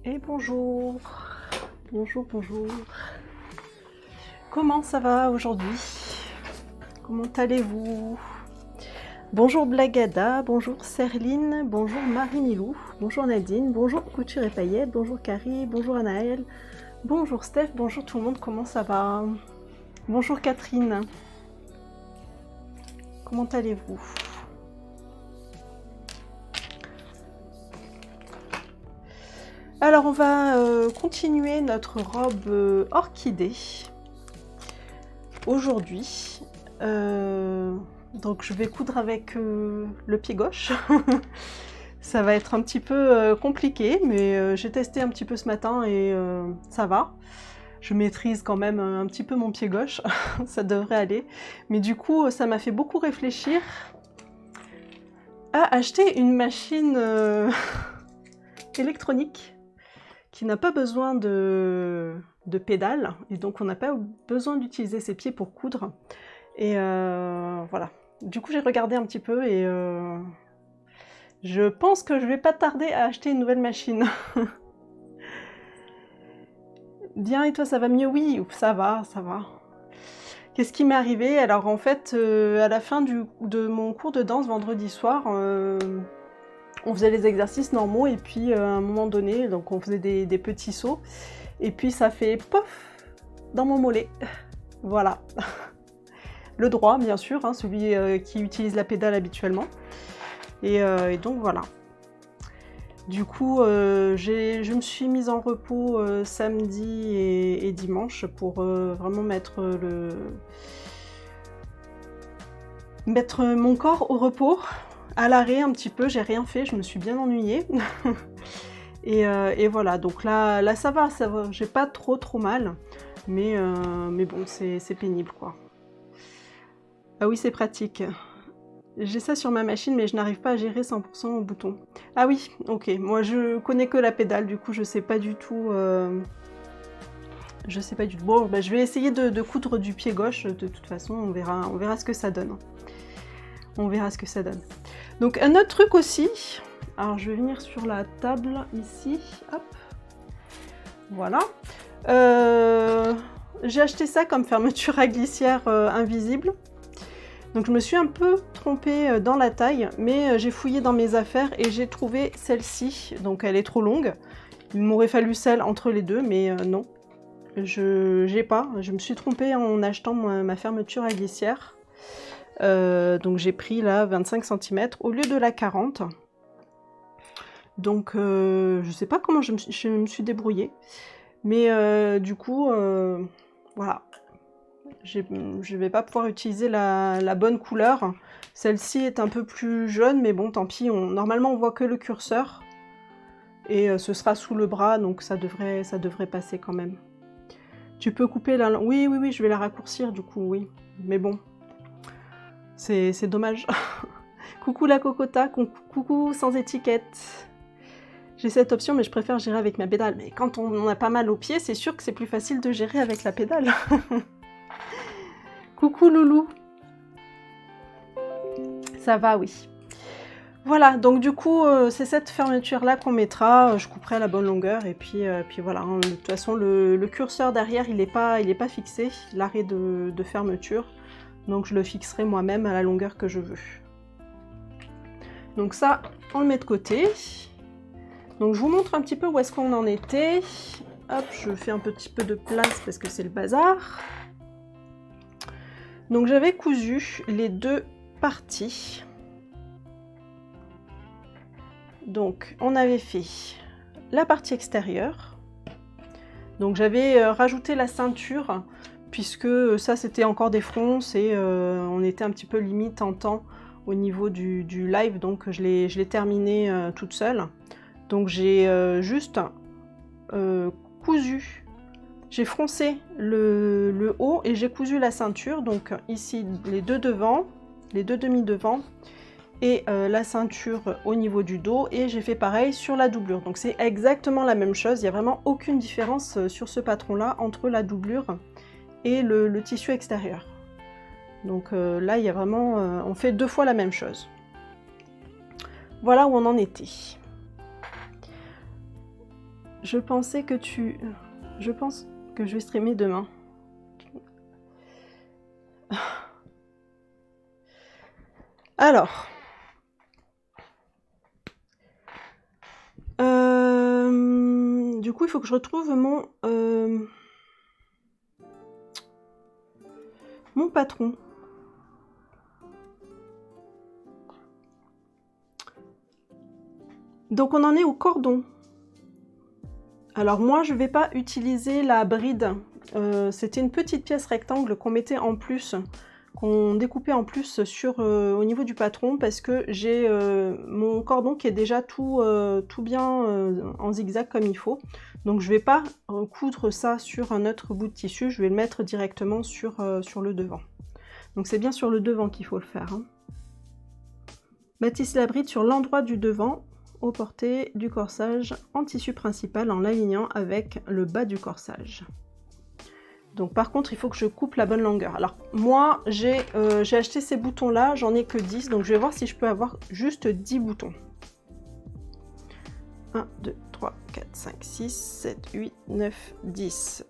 Et bonjour, bonjour. Comment ça va aujourd'hui? Comment allez-vous? Bonjour Blagada, bonjour Serline, bonjour Marie-Milou, bonjour Nadine, bonjour Couture et Paillettes, bonjour Carrie, bonjour Anaël, bonjour Steph, bonjour tout le monde, comment ça va? Bonjour Catherine, comment allez-vous? Alors on va continuer notre robe orchidée aujourd'hui. Donc je vais coudre avec le pied gauche. Ça va être un petit peu compliqué, mais j'ai testé un petit peu ce matin et ça va. Je maîtrise quand même un petit peu mon pied gauche, ça devrait aller. Mais du coup, ça m'a fait beaucoup réfléchir à acheter une machine électronique qui n'a pas besoin de pédales, et donc on n'a pas besoin d'utiliser ses pieds pour coudre. Et voilà. Du coup, j'ai regardé un petit peu et je pense que je vais pas tarder à acheter une nouvelle machine. Bien, et toi, ça va mieux? Oui, ça va, ça va. Qu'est-ce qui m'est arrivé? Alors en fait, à la fin de mon cours de danse vendredi soir, on faisait les exercices normaux et puis à un moment donné, donc on faisait des petits sauts et puis ça fait pof dans mon mollet. Voilà. Le droit, bien sûr, hein, celui qui utilise la pédale habituellement. Et donc voilà. Du coup, je me suis mise en repos samedi et dimanche pour vraiment mettre mon corps au repos, à l'arrêt un petit peu. J'ai rien fait, je me suis bien ennuyée. et voilà, donc là ça va, j'ai pas trop mal, mais bon, c'est pénible quoi. Ah oui, c'est pratique. J'ai ça sur ma machine, mais je n'arrive pas à gérer 100% au bouton. Ah oui, ok. Moi, je connais que la pédale, du coup, je sais pas du tout. Je sais pas du tout. Bon, bah, je vais essayer de coudre du pied gauche. De toute façon, on verra ce que ça donne. On verra ce que ça donne. Donc, un autre truc aussi. Alors, je vais venir sur la table ici. Hop. Voilà. J'ai acheté ça comme fermeture à glissière invisible. Donc je me suis un peu trompée dans la taille, mais j'ai fouillé dans mes affaires et j'ai trouvé celle-ci. Donc elle est trop longue. Il m'aurait fallu celle entre les deux, mais non. Je me suis trompée en achetant ma fermeture à glissière. Donc j'ai pris là 25 cm au lieu de la 40. Donc je sais pas comment je me suis débrouillée. Mais du coup, voilà. Je vais pas pouvoir utiliser la bonne couleur. Celle-ci est un peu plus jaune, mais bon, tant pis. Normalement, on voit que le curseur. Et ce sera sous le bras, donc ça devrait passer quand même. Tu peux couper la... Oui, je vais la raccourcir du coup, oui. Mais bon, c'est dommage. Coucou la cocota, coucou sans étiquette. J'ai cette option, mais je préfère gérer avec ma pédale. Mais quand on a pas mal aux pieds, c'est sûr que c'est plus facile de gérer avec la pédale. Coucou Loulou. Ça va, oui. Voilà, donc du coup, c'est cette fermeture-là qu'on mettra. Je couperai à la bonne longueur et puis voilà. Hein, de toute façon, le curseur derrière, il n'est pas fixé, l'arrêt de fermeture. Donc je le fixerai moi-même à la longueur que je veux. Donc ça, on le met de côté. Donc je vous montre un petit peu où est-ce qu'on en était. Hop, je fais un petit peu de place parce que c'est le bazar. Donc j'avais cousu les deux parties. Donc on avait fait la partie extérieure. Donc j'avais rajouté la ceinture puisque ça c'était encore des fronces et on était un petit peu limite en temps au niveau du live, donc je l'ai terminé toute seule. Donc j'ai juste cousu. J'ai froncé le haut et j'ai cousu la ceinture, donc ici les deux devant, les deux demi-devant et la ceinture au niveau du dos, et j'ai fait pareil sur la doublure. Donc c'est exactement la même chose, il n'y a vraiment aucune différence sur ce patron-là entre la doublure et le tissu extérieur. Donc là, il y a vraiment, on fait deux fois la même chose. Voilà où on en était. Je pensais que tu... Je pense que je vais streamer demain. Alors... du coup, il faut que je retrouve mon patron. Donc on en est au cordon. Alors moi je ne vais pas utiliser la bride. C'était une petite pièce rectangle qu'on mettait en plus, qu'on découpait en plus au niveau du patron parce que j'ai mon cordon qui est déjà tout bien en zigzag comme il faut. Donc je ne vais pas coudre ça sur un autre bout de tissu, je vais le mettre directement sur le devant. Donc c'est bien sur le devant qu'il faut le faire. Hein. Bâtissez la bride sur l'endroit du devant au porté du corsage en tissu principal en l'alignant avec le bas du corsage. Donc par contre il faut que je coupe la bonne longueur. Alors moi j'ai acheté ces boutons là, j'en ai que 10, donc je vais voir si je peux avoir juste 10 boutons. 1, 2, 3, 4, 5, 6, 7, 8, 9, 10.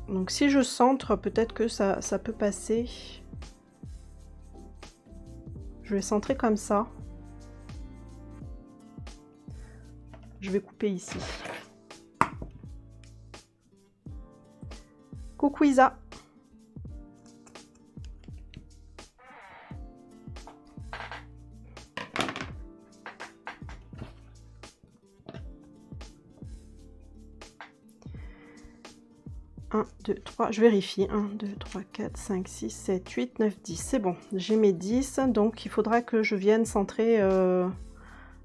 Donc si je centre, peut-être que ça peut passer. Je vais centrer comme ça. Je vais couper ici. Coucou Isa. Un, 2, 3, je vérifie. 1, 2, 3, 4, 5, 6, 7, 8, 9, 10. C'est bon, j'ai mes 10. Donc il faudra que je vienne centrer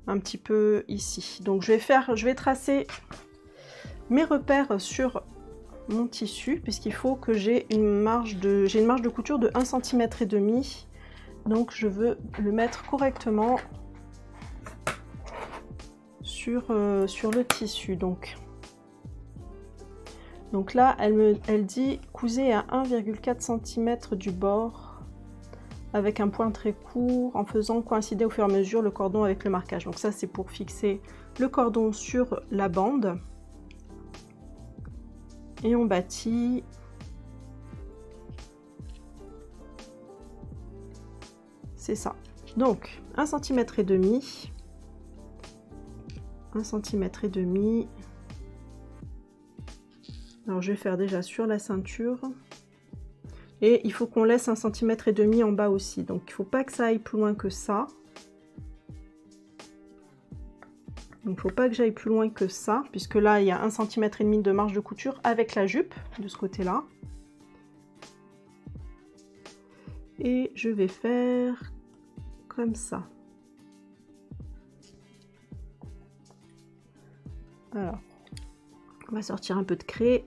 un petit peu ici. Donc je vais tracer mes repères sur mon tissu puisqu'il faut que j'ai une marge de couture de 1,5 cm. Donc je veux le mettre correctement sur le tissu. Donc là elle dit cousez à 1,4 cm du bord avec un point très court en faisant coïncider au fur et à mesure le cordon avec le marquage. Donc ça c'est pour fixer le cordon sur la bande. Et on bâtit c'est ça. Donc 1,5 cm, 1,5 cm. Alors je vais faire déjà sur la ceinture. Et il faut qu'on laisse 1,5 cm en bas aussi. Donc il ne faut pas que ça aille plus loin que ça. Donc il ne faut pas que j'aille plus loin que ça, puisque là il y a 1,5 cm de marge de couture avec la jupe de ce côté-là. Et je vais faire comme ça. Alors, on va sortir un peu de craie.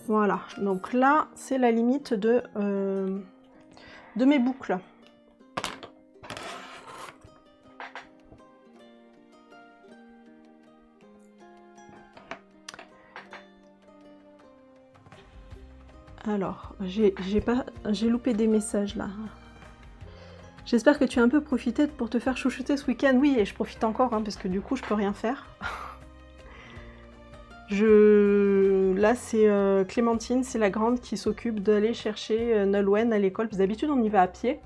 Voilà, donc là, c'est la limite de mes boucles. Alors, j'ai loupé des messages là. J'espère que tu as un peu profité pour te faire chouchouter ce week-end. Oui, et je profite encore, hein, parce que du coup, je peux rien faire. Là, c'est Clémentine, c'est la grande qui s'occupe d'aller chercher Nolwenn à l'école. D'habitude, on y va à pied.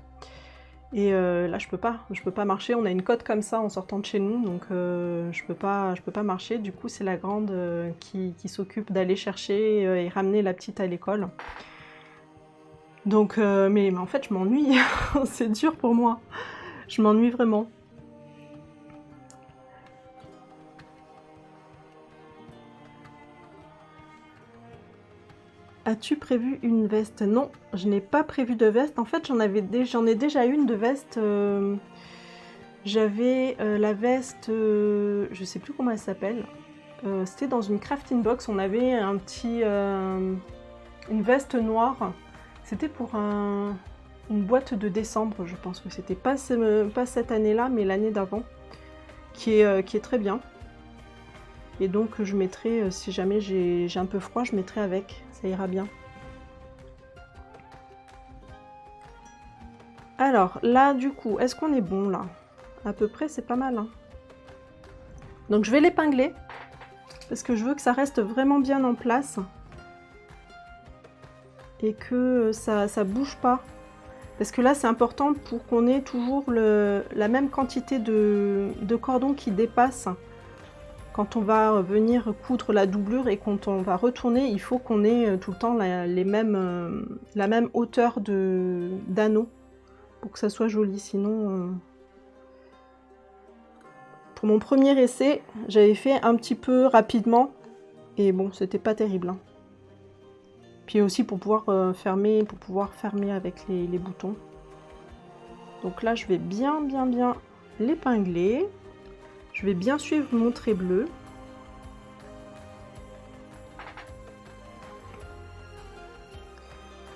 Et là, je peux pas marcher. On a une côte comme ça en sortant de chez nous, donc je peux pas marcher. Du coup, c'est la grande qui s'occupe d'aller chercher et ramener la petite à l'école. Donc, mais en fait, je m'ennuie. C'est dur pour moi. Je m'ennuie vraiment. As-tu prévu une veste? Non, je n'ai pas prévu de veste. En fait, j'en ai déjà une de veste. J'avais la veste, je sais plus comment elle s'appelle. C'était dans une crafting box. On avait une veste noire. C'était pour un une boîte de décembre, je pense que c'était pas cette année-là, mais l'année d'avant, qui est très bien. Et donc je mettrai, si jamais j'ai un peu froid, je mettrai avec, ça ira bien. Alors là, du coup, est-ce qu'on est bon là? À peu près, c'est pas mal. Hein. Donc je vais l'épingler, parce que je veux que ça reste vraiment bien en place. Et que ça bouge pas. Parce que là, c'est important pour qu'on ait toujours la même quantité de cordon qui dépasse. Quand on va venir coudre la doublure et quand on va retourner, il faut qu'on ait tout le temps la même hauteur d'anneau pour que ça soit joli. Sinon, pour mon premier essai, j'avais fait un petit peu rapidement et bon, c'était pas terrible. Hein. Puis aussi pour pouvoir fermer avec les boutons. Donc là, je vais bien l'épingler. Je vais bien suivre mon trait bleu.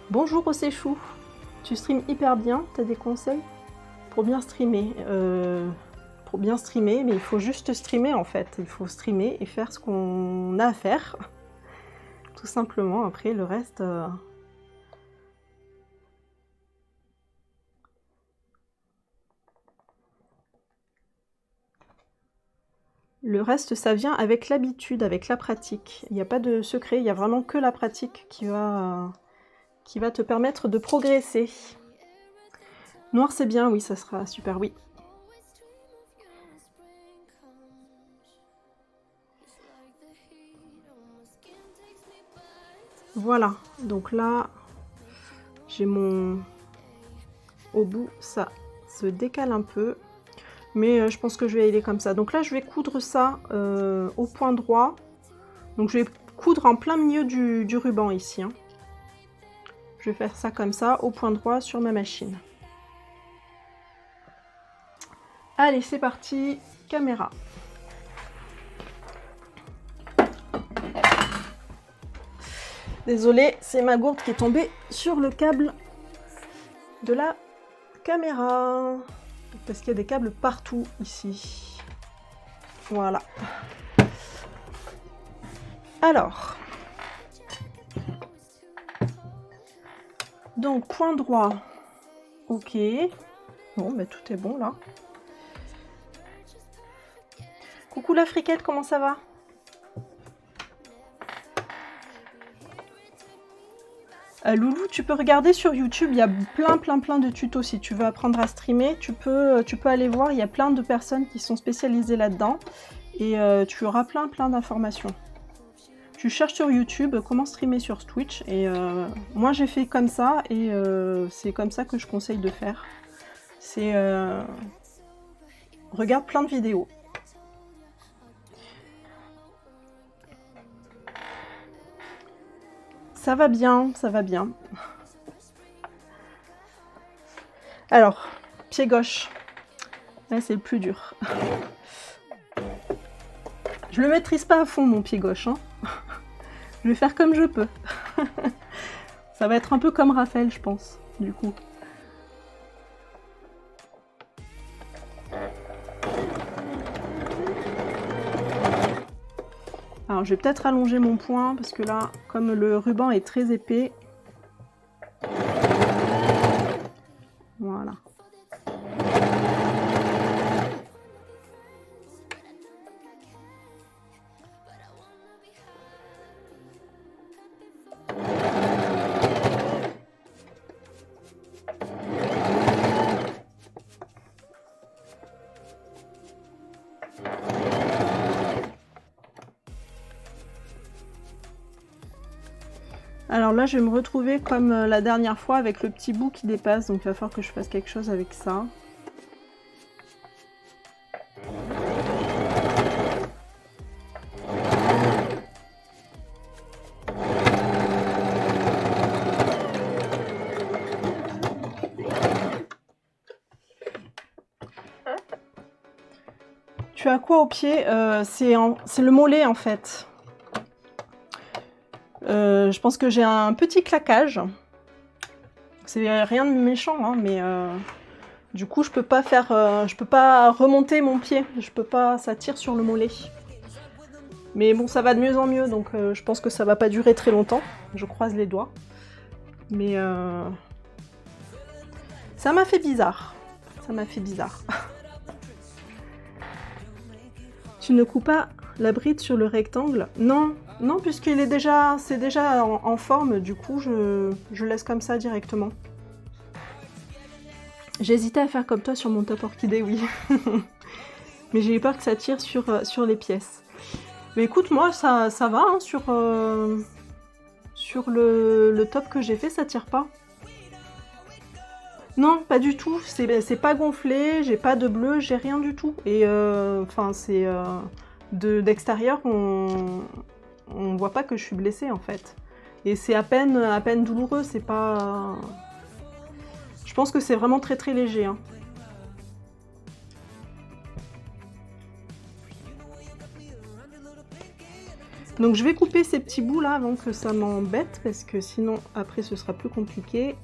Bonjour Océchou, tu streams hyper bien, tu as des conseils pour bien streamer mais il faut juste streamer en fait. Il faut streamer et faire ce qu'on a à faire. Tout simplement, après le reste... Le reste, ça vient avec l'habitude, avec la pratique. Il n'y a pas de secret, il n'y a vraiment que la pratique qui va te permettre de progresser. Noir, c'est bien, oui, ça sera super, oui. Voilà, donc là, j'ai mon... Au bout, ça se décale un peu. Mais je pense que je vais y aller comme ça. Donc là, je vais coudre ça au point droit. Donc je vais coudre en plein milieu du ruban ici. Hein. Je vais faire ça comme ça, au point droit sur ma machine. Allez, c'est parti, caméra. Désolée, c'est ma gourde qui est tombée sur le câble de la caméra. Parce qu'il y a des câbles partout ici. Voilà. Alors. Donc, point droit. Ok. Bon, bah, tout est bon là. Coucou la friquette, comment ça va? Loulou, tu peux regarder sur YouTube, il y a plein de tutos. Si tu veux apprendre à streamer, tu peux aller voir, il y a plein de personnes qui sont spécialisées là-dedans. Et tu auras plein d'informations. Tu cherches sur YouTube comment streamer sur Twitch. Et moi j'ai fait comme ça et c'est comme ça que je conseille de faire. C'est... regarde plein de vidéos. Ça va bien, ça va bien. Alors, pied gauche. Là, c'est le plus dur. Je le maîtrise pas à fond, mon pied gauche. Hein. Je vais faire comme je peux. Ça va être un peu comme Raphaël, je pense, du coup. Alors, je vais peut-être allonger mon poing, parce que là, comme le ruban est très épais... Voilà. Alors là, je vais me retrouver comme la dernière fois avec le petit bout qui dépasse, donc il va falloir que je fasse quelque chose avec ça. Tu as quoi au pied? C'est le mollet en fait. Je pense que j'ai un petit claquage. C'est rien de méchant, hein, mais du coup, je peux pas faire, je peux pas remonter mon pied. Je peux pas, ça tire sur le mollet. Mais bon, ça va de mieux en mieux, donc je pense que ça va pas durer très longtemps. Je croise les doigts. Mais ça m'a fait bizarre. Ça m'a fait bizarre. Tu ne coupes pas la bride sur le rectangle? Non, non, puisqu'il est déjà, c'est déjà en forme, du coup, je laisse comme ça directement. J'hésitais à faire comme toi sur mon top orchidée, oui. Mais j'ai eu peur que ça tire sur les pièces. Mais écoute, moi, ça va, hein, sur le top que j'ai fait, ça tire pas. Non, pas du tout. C'est pas gonflé, j'ai pas de bleu, j'ai rien du tout. Et enfin, c'est d'extérieur, on voit pas que je suis blessée en fait. Et c'est à peine douloureux. C'est pas. Je pense que c'est vraiment très très léger. Hein. Donc je vais couper ces petits bouts là avant que ça m'embête parce que sinon après ce sera plus compliqué.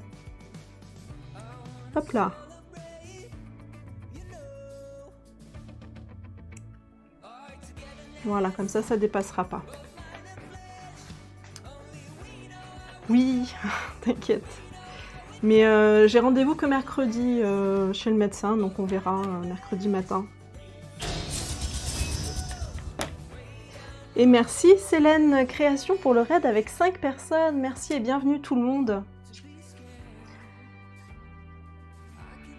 Hop là. Voilà, comme ça dépassera pas. Oui, t'inquiète. Mais j'ai rendez-vous que mercredi chez le médecin, donc on verra mercredi matin. Et merci Célène Création pour le raid avec 5 personnes. Merci et bienvenue tout le monde.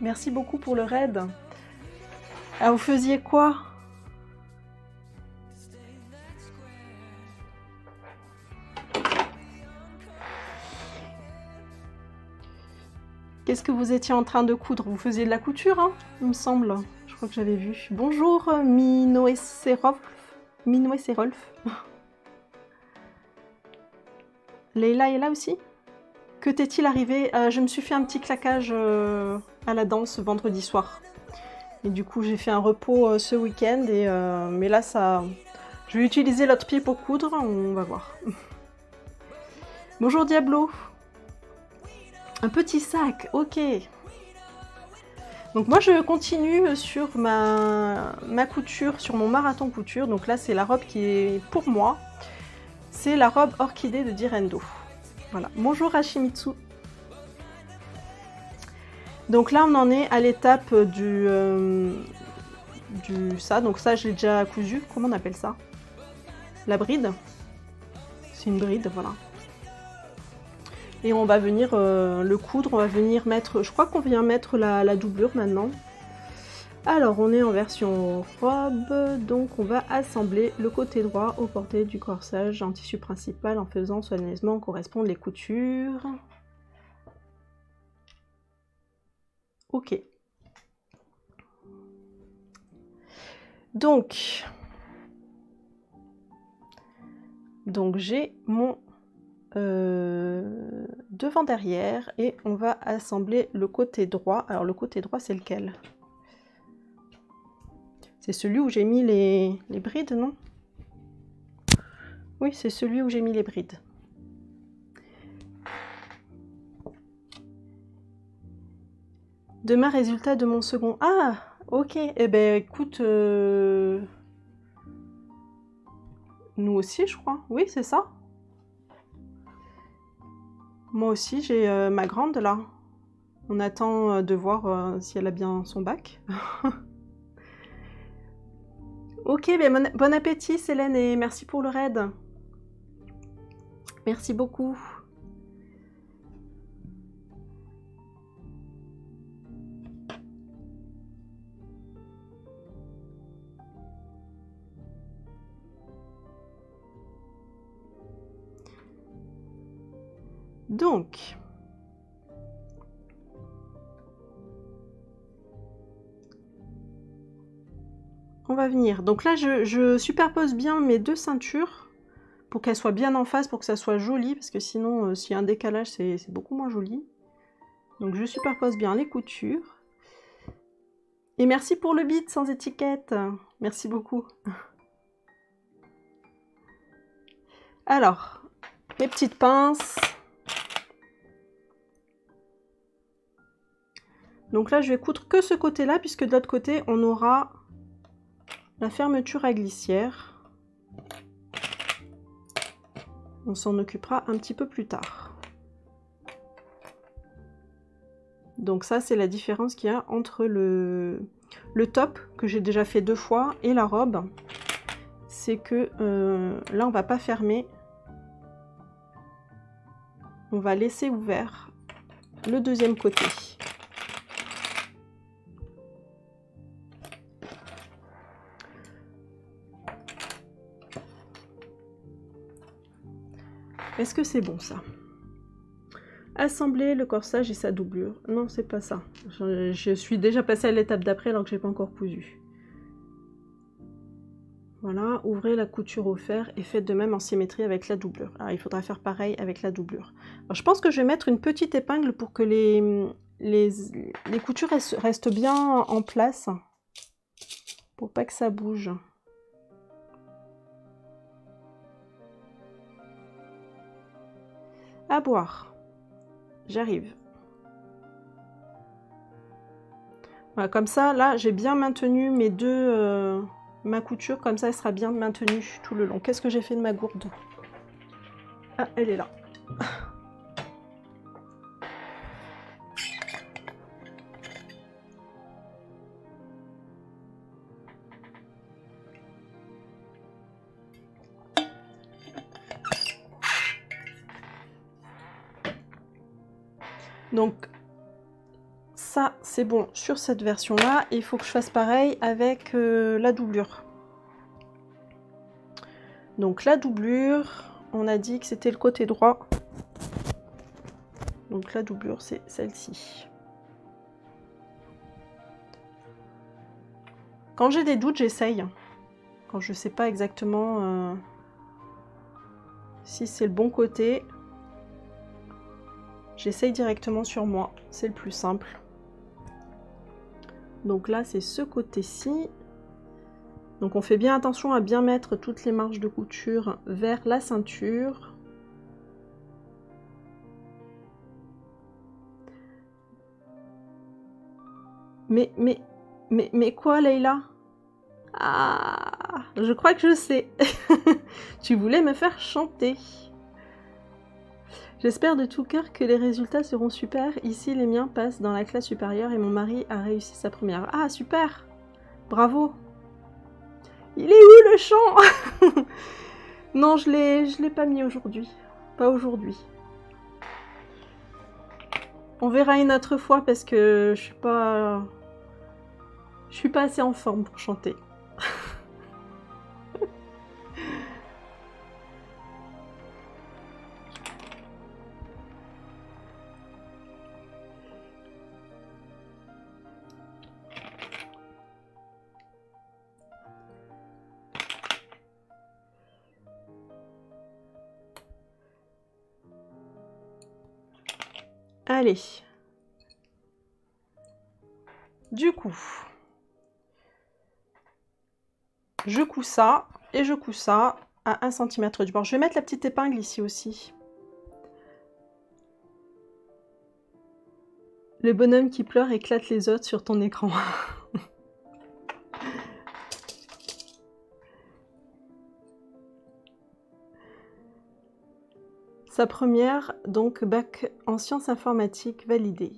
Merci beaucoup pour le raid. Alors vous faisiez quoi? Qu'est-ce que vous étiez en train de coudre? Vous faisiez de la couture, hein, il me semble. Je crois que j'avais vu. Bonjour Minoé Serolf. Leïla est là aussi? Que t'est-il arrivé? Je me suis fait un petit claquage à la danse vendredi soir. Et du coup, j'ai fait un repos ce week-end. Mais là, ça... Je vais utiliser l'autre pied pour coudre. On va voir. Bonjour Diablo. Un petit sac, ok. Donc moi, je continue sur ma couture, sur mon marathon couture. Donc là, c'est la robe qui est pour moi. C'est la robe orchidée de Direndo. Voilà. Bonjour Hashimitsu. Donc là, on en est à l'étape du ça. Donc ça, j'ai déjà cousu. Comment on appelle ça? La bride. C'est une bride, voilà. Et on va venir le coudre. On va venir mettre... Je crois qu'on vient mettre la doublure maintenant. Alors, on est en version robe. Donc, on va assembler le côté droit au porté du corsage en tissu principal en faisant soigneusement correspondre les coutures. Ok. Donc j'ai mon devant-derrière et on va assembler le côté droit. Alors le côté droit, c'est lequel? C'est celui où j'ai mis les brides, non? Oui, c'est celui où j'ai mis les brides. Demain, résultat de mon second. Ah, ok. Eh ben, écoute, nous aussi, je crois. Oui, c'est ça. Moi aussi, j'ai ma grande là. On attend de voir si elle a bien son bac. Ok, ben bon appétit Célène et merci pour le raid. Merci beaucoup. Donc, on va venir. Donc là, je superpose bien mes deux ceintures pour qu'elles soient bien en face, pour que ça soit joli, parce que sinon, s'il y a un décalage, c'est beaucoup moins joli. Donc je superpose bien les coutures. Et merci pour le beat sans étiquette. Merci beaucoup. Alors, mes petites pinces. Donc là, je vais coudre que ce côté-là, puisque de l'autre côté, on aura la fermeture à glissière. On s'en occupera un petit peu plus tard. Donc ça, c'est la différence qu'il y a entre le top, que j'ai déjà fait 2 fois, et la robe. C'est que là, on va pas fermer. On va laisser ouvert le deuxième côté. Est-ce que c'est bon ça? Assembler le corsage et sa doublure. Non, c'est pas ça. Je suis déjà passée à l'étape d'après alors que j'ai pas encore cousu. Voilà, ouvrez la couture au fer et faites de même en symétrie avec la doublure. Alors, il faudra faire pareil avec la doublure. Alors, je pense que je vais mettre une petite épingle pour que les coutures restent bien en place. Pour pas que ça bouge. À boire. J'arrive. Voilà, comme ça, là, j'ai bien maintenu mes deux... ma couture, comme ça, elle sera bien maintenue tout le long. Qu'est-ce que j'ai fait de ma gourde? Ah, elle est là. Donc, ça, c'est bon sur cette version-là. Il faut que je fasse pareil avec la doublure. Donc, la doublure, on a dit que c'était le côté droit. Donc, la doublure, c'est celle-ci. Quand j'ai des doutes, j'essaye. Quand je ne sais pas exactement si c'est le bon côté, j'essaye directement sur moi. C'est le plus simple. Donc là, c'est ce côté-ci. Donc on fait bien attention à bien mettre toutes les marges de couture vers la ceinture. Mais quoi, Leïla? Ah, je crois que je sais. Tu voulais me faire chanter. J'espère de tout cœur que les résultats seront super. Ici, les miens passent dans la classe supérieure et mon mari a réussi sa première. Ah, super! Bravo! Il est où le chant? Non, je l'ai pas mis aujourd'hui. Pas aujourd'hui. On verra une autre fois parce que je suis pas assez en forme pour chanter. Allez. Du coup, je couds ça et je couds ça à 1 cm du bord. Je vais mettre la petite épingle ici aussi. Le bonhomme qui pleure éclate les autres sur ton écran. Sa première, donc bac en sciences informatiques validée.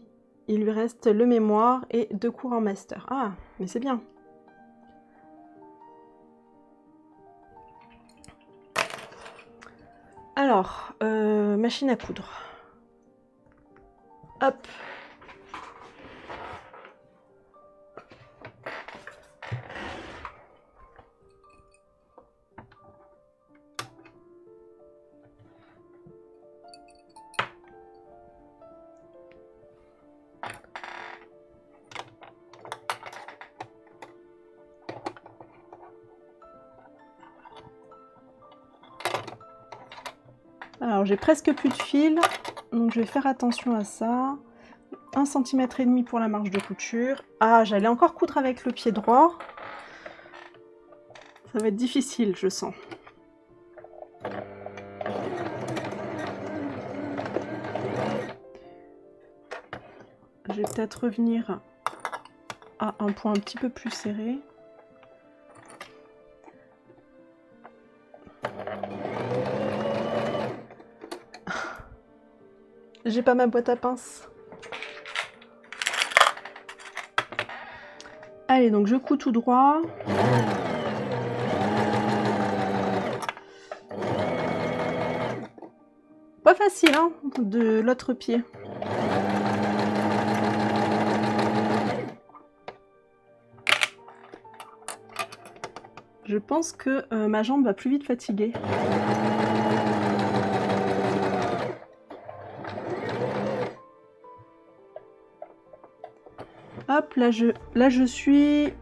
Il lui reste le mémoire et 2 cours en master. Ah, mais c'est bien. Alors, machine à coudre. Hop. Alors, j'ai presque plus de fil, donc je vais faire attention à ça. 1,5 cm pour la marge de couture. Ah, j'allais encore coudre avec le pied droit. Ça va être difficile, je sens. je vais peut-être revenir à un point un petit peu plus serré. J'ai pas ma boîte à pince. Allez, donc je couds tout droit. Pas facile, hein, de l'autre pied. Je pense que ma jambe va plus vite fatiguer. Hop, là je suis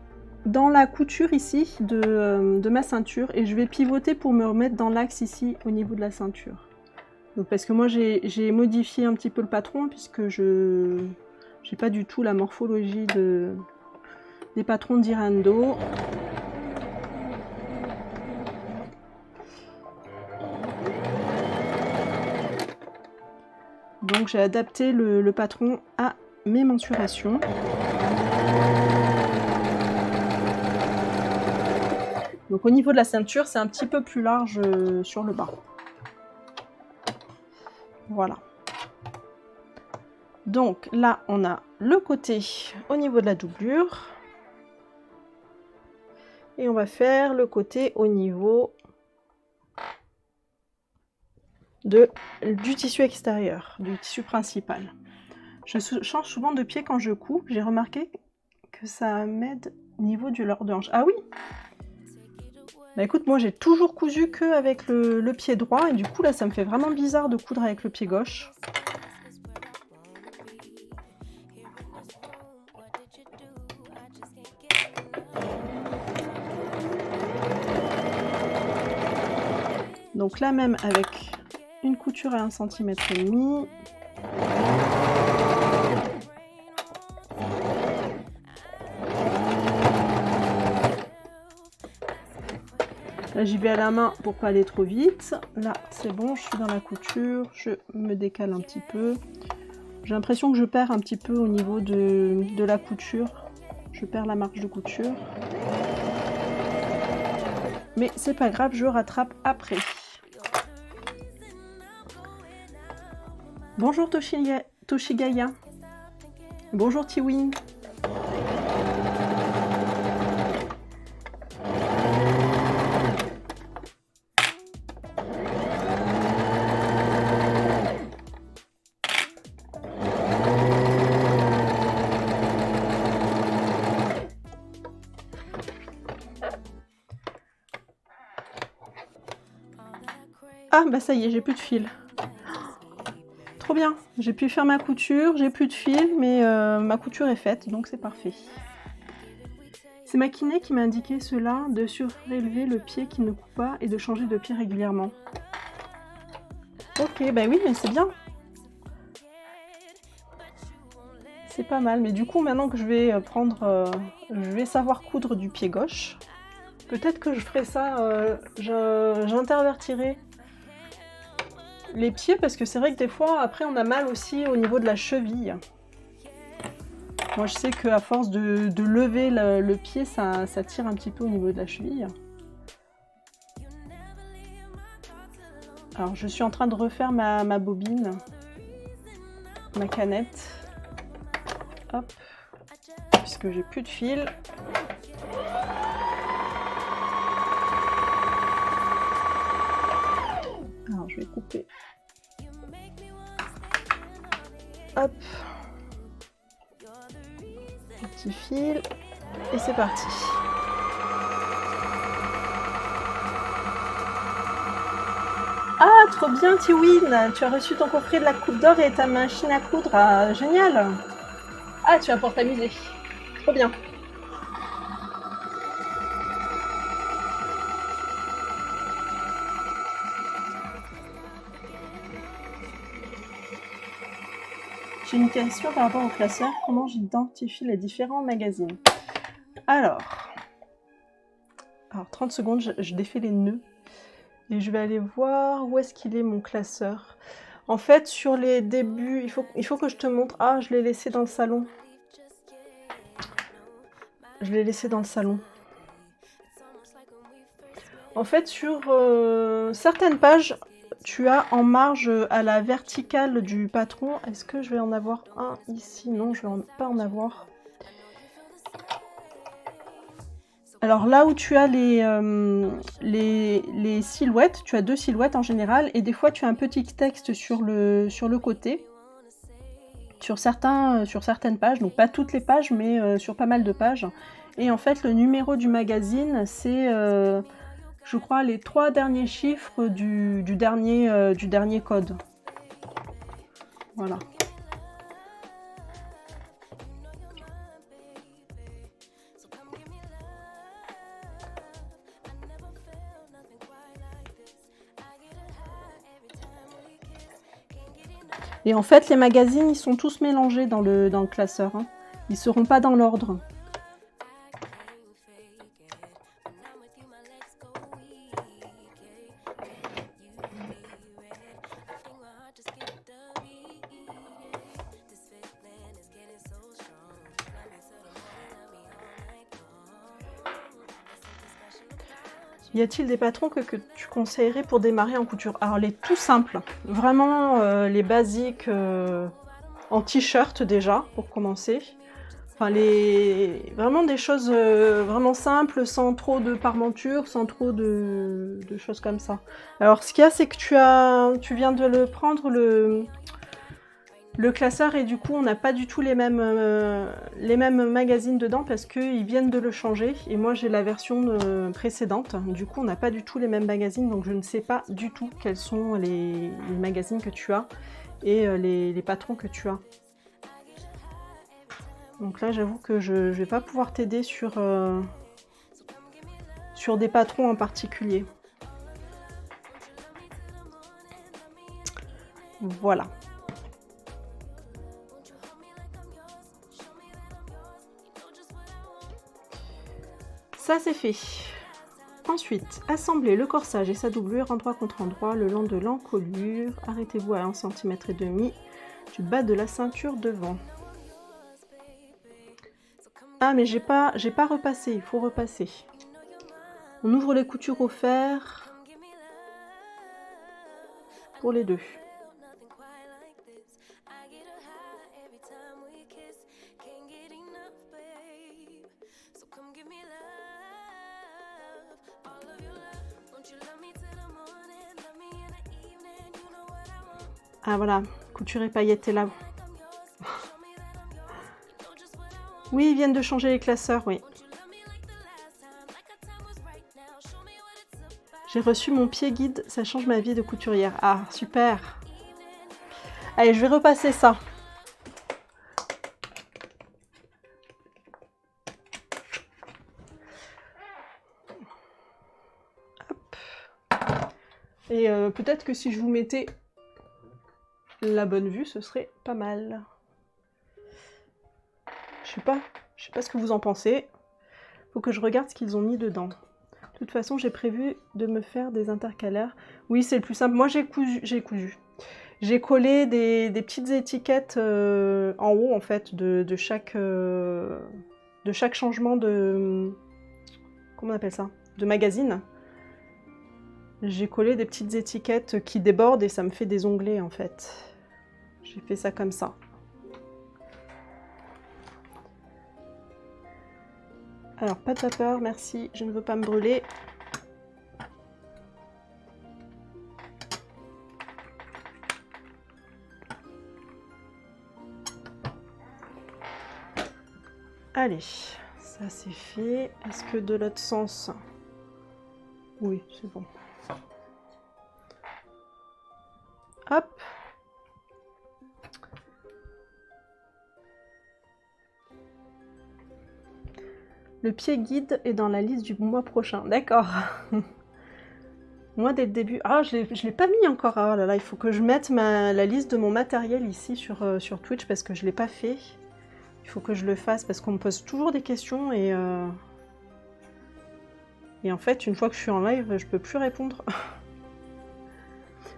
dans la couture ici de ma ceinture et je vais pivoter pour me remettre dans l'axe ici au niveau de la ceinture. Donc, parce que moi j'ai modifié un petit peu le patron puisque je n'ai pas du tout la morphologie des patrons d'Irando. Donc j'ai adapté le patron à mes mensurations. Donc au niveau de la ceinture, c'est un petit peu plus large sur le bas. Voilà. Donc là, on a le côté au niveau de la doublure. Et on va faire le côté au niveau du tissu extérieur, du tissu principal. Je change souvent de pied quand je couds. J'ai remarqué que ça m'aide au niveau du leurre de hanche. Ah oui! Bah écoute, moi j'ai toujours cousu que avec le pied droit et du coup là ça me fait vraiment bizarre de coudre avec le pied gauche. Donc là même avec une couture à 1,5 cm. Là j'y vais à la main pour pas aller trop vite. Là c'est bon, je suis dans la couture, je me décale un petit peu. J'ai l'impression que je perds un petit peu au niveau de la couture. Je perds la marge de couture. Mais c'est pas grave, je rattrape après. Bonjour Toshigaya. Bonjour Tiwin. Ah bah ça y est, j'ai plus de fil. Trop bien, j'ai pu faire ma couture, j'ai plus de fil, mais ma couture est faite, donc c'est parfait. C'est ma kiné qui m'a indiqué cela, de surélever le pied qui ne coupe pas et de changer de pied régulièrement. Ok, bah oui, mais c'est bien. C'est pas mal, mais du coup, maintenant que je vais je vais savoir coudre du pied gauche, peut-être que je ferai ça, j'intervertirai les pieds, parce que c'est vrai que des fois, après, on a mal aussi au niveau de la cheville. Moi, je sais qu'à force de lever le pied, ça tire un petit peu au niveau de la cheville. Alors, je suis en train de refaire ma bobine, ma canette. Hop, puisque j'ai plus de fil. Alors, je vais couper. Hop. Un petit fil. Et c'est parti. Ah, trop bien, Tiwin! Tu as reçu ton coffret de la Coupe d'Or et ta machine à coudre. Ah, génial! Ah, tu vas pouvoir t'amuser. Trop bien. J'ai une question par rapport au classeur. Comment j'identifie les différents magazines? Alors 30 secondes, je défais les nœuds. Et je vais aller voir où est-ce qu'il est mon classeur. En fait, sur les débuts, il faut que je te montre. Ah, je l'ai laissé dans le salon. Je l'ai laissé dans le salon. En fait, sur certaines pages, tu as en marge à la verticale du patron. Est-ce que je vais en avoir un ici? Non, je vais pas en avoir. Alors là où tu as les silhouettes, tu as 2 silhouettes en général, et des fois tu as un petit texte sur le côté, sur certaines pages, donc pas toutes les pages, mais sur pas mal de pages. Et en fait, le numéro du magazine, c'est, je crois, les 3 derniers chiffres du dernier code. Voilà. Et en fait, les magazines, ils sont tous mélangés dans le classeur. Hein. Ils ne seront pas dans l'ordre. Y a-t-il des patrons que tu conseillerais pour démarrer en couture? Alors les tout simples, vraiment les basiques en t-shirt déjà, pour commencer. Enfin vraiment des choses vraiment simples, sans trop de parmenture, sans trop de choses comme ça. Alors ce qu'il y a, c'est que tu viens de le prendre le classeur, et du coup on n'a pas du tout les mêmes magazines dedans parce qu'ils viennent de le changer, et moi j'ai la version précédente, du coup on n'a pas du tout les mêmes magazines, donc je ne sais pas du tout quels sont les magazines que tu as et les patrons que tu as. Donc là j'avoue que je ne vais pas pouvoir t'aider sur des patrons en particulier. Voilà. Ça c'est fait. Ensuite, assemblez le corsage et sa doublure endroit contre endroit le long de l'encolure. Arrêtez-vous à 1,5 cm du bas de la ceinture devant. Ah mais j'ai pas repassé, il faut repasser. On ouvre les coutures au fer pour les deux. Ah voilà, couture et paillettes est là. Oui, ils viennent de changer les classeurs, oui. J'ai reçu mon pied guide, ça change ma vie de couturière. Ah, super. Allez, je vais repasser ça. Hop. Et peut-être que si je vous mettais la bonne vue, ce serait pas mal. Je sais pas ce que vous en pensez. Faut que je regarde ce qu'ils ont mis dedans. De toute façon, j'ai prévu de me faire des intercalaires. Oui, c'est le plus simple. Moi, j'ai cousu. J'ai collé des petites étiquettes en haut, en fait, de chaque changement de... Comment on appelle ça? De magazine. J'ai collé des petites étiquettes qui débordent et ça me fait des onglets, en fait. J'ai fait ça comme ça. Alors, pas de vapeur, merci, je ne veux pas me brûler. Allez, ça c'est fait. Est-ce que de l'autre sens? Oui, c'est bon. Hop. Le pied guide est dans la liste du mois prochain. D'accord. Moi, dès le début... Ah, je l'ai pas mis encore. Ah là là, il faut que je mette la liste de mon matériel ici sur Twitch parce que je ne l'ai pas fait. Il faut que je le fasse parce qu'on me pose toujours des questions et en fait, une fois que je suis en live, je peux plus répondre.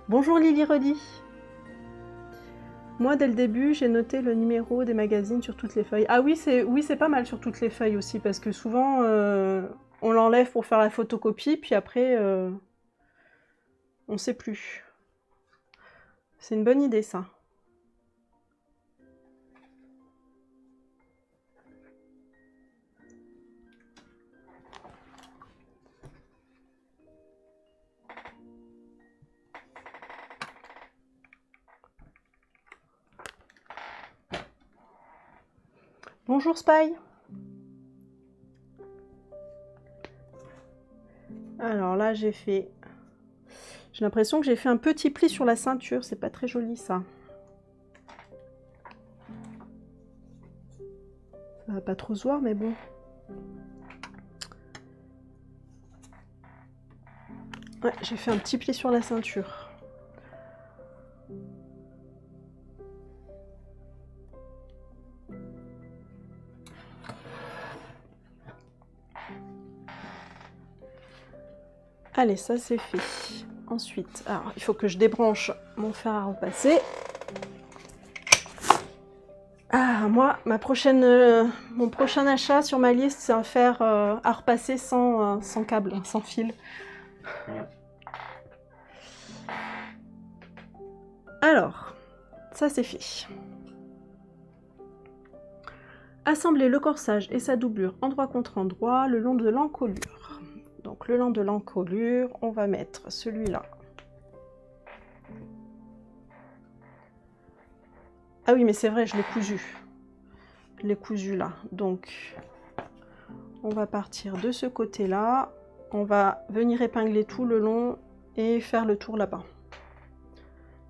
Bonjour Lily Redi. Moi, dès le début, j'ai noté le numéro des magazines sur toutes les feuilles. Ah oui, c'est pas mal sur toutes les feuilles aussi, parce que souvent, on l'enlève pour faire la photocopie, puis après, on sait plus. C'est une bonne idée, ça. Bonjour Spy. Alors là, j'ai l'impression que j'ai fait un petit pli sur la ceinture, c'est pas très joli ça. Ça va pas trop se voir, mais bon. Ouais, j'ai fait un petit pli sur la ceinture. Allez, ça c'est fait. Ensuite, alors, il faut que je débranche mon fer à repasser. Ah, moi, mon prochain achat sur ma liste, c'est un fer à repasser sans câble, sans fil. Alors, ça c'est fait. Assembler le corsage et sa doublure endroit contre endroit le long de l'encolure. Donc le long de l'encolure, on va mettre celui-là. Ah oui, mais c'est vrai, je l'ai cousu. Je l'ai cousu là. Donc, on va partir de ce côté-là. On va venir épingler tout le long et faire le tour là-bas.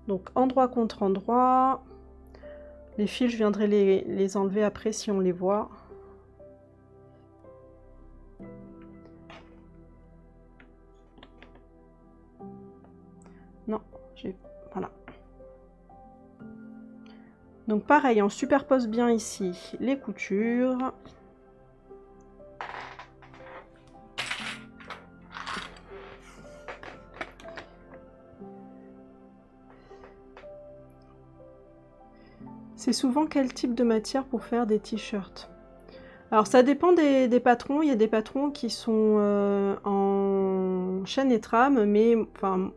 Donc, endroit contre endroit. Les fils, je viendrai les enlever après si on les voit. Non, voilà. Donc pareil, on superpose bien ici les coutures. C'est souvent quel type de matière pour faire des t-shirts? Alors ça dépend des patrons. Il y a des patrons qui sont en chaîne et trame, mais enfin,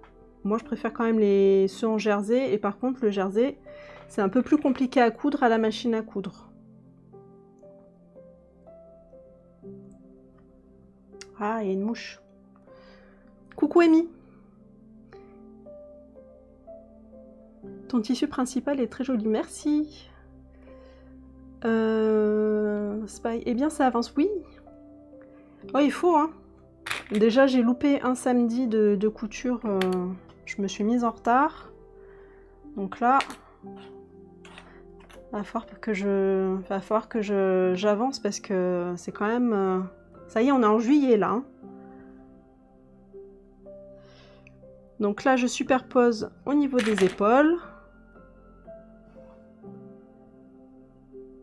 moi je préfère quand même ceux en jersey. Et par contre le jersey, c'est un peu plus compliqué à coudre à la machine à coudre. Ah, il y a une mouche. Coucou Amy. Ton tissu principal est très joli, merci. Spy, eh bien ça avance, oui. Oh, il faut, hein. Déjà, j'ai loupé un samedi de couture. Je me suis mise en retard. Donc là, va falloir que j'avance parce que c'est quand même... ça y est, on est en juillet là. Hein. Donc là, je superpose au niveau des épaules.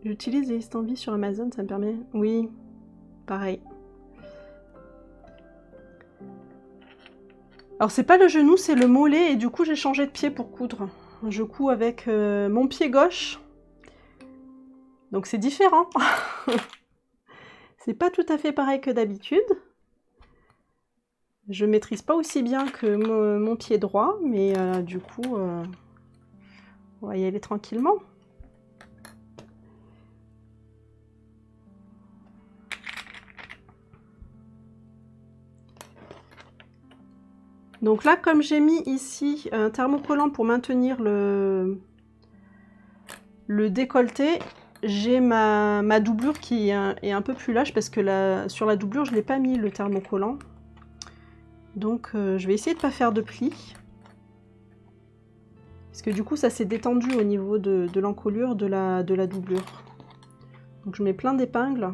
J'utilise les estampilles sur Amazon, ça me permet... Oui, pareil. Alors c'est pas le genou, c'est le mollet et du coup j'ai changé de pied pour coudre. Je couds avec mon pied gauche. Donc c'est différent. C'est pas tout à fait pareil que d'habitude. Je maîtrise pas aussi bien que mon pied droit, mais du coup, on va y aller tranquillement. Donc là, comme j'ai mis ici un thermocollant pour maintenir le décolleté, j'ai ma doublure qui est un peu plus lâche parce que sur la doublure, je n'ai pas mis le thermocollant. Donc je vais essayer de ne pas faire de plis. Parce que du coup, ça s'est détendu au niveau de l'encolure de la doublure. Donc je mets plein d'épingles.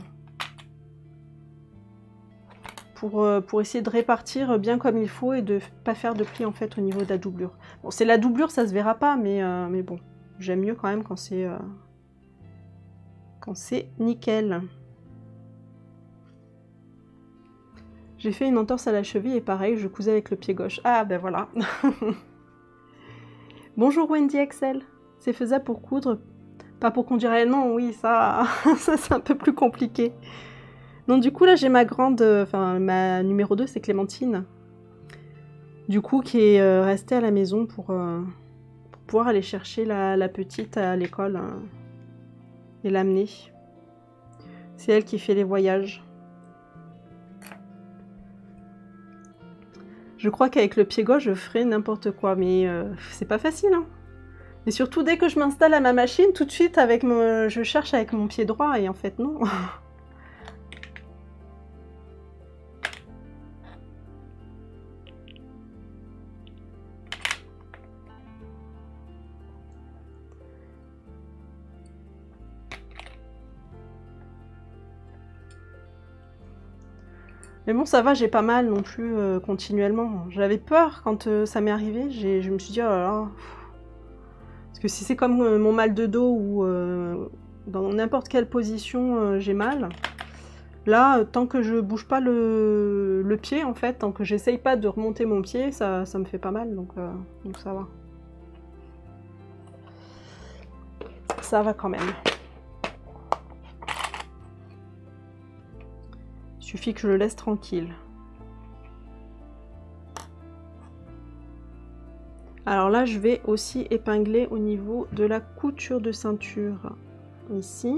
Pour essayer de répartir bien comme il faut et de ne pas faire de plis en fait au niveau de la doublure. Bon, c'est la doublure, ça se verra pas, mais bon, j'aime mieux quand même quand c'est nickel. J'ai fait une entorse à la cheville et pareil, je cousais avec le pied gauche. Ah ben voilà. Bonjour Wendy Excel. C'est faisable pour coudre, pas pour conduire réellement, oui, ça, ça c'est un peu plus compliqué. Donc du coup là j'ai ma grande, enfin ma numéro 2 c'est Clémentine. Du coup qui est restée à la maison pour pouvoir aller chercher la petite à l'école et l'amener. C'est elle qui fait les voyages. Je crois qu'avec le pied gauche je ferai n'importe quoi, mais c'est pas facile, hein. Et surtout dès que je m'installe à ma machine, tout de suite avec je cherche avec mon pied droit et en fait non. Mais bon, ça va, j'ai pas mal non plus continuellement. J'avais peur quand ça m'est arrivé. Je me suis dit, oh là là. Parce que si c'est comme mon mal de dos ou dans n'importe quelle position j'ai mal, là, tant que je bouge pas le pied, en fait, tant que j'essaye pas de remonter mon pied, ça me fait pas mal, donc ça va. Ça va quand même. Il suffit que je le laisse tranquille. Alors là, je vais aussi épingler au niveau de la couture de ceinture, ici.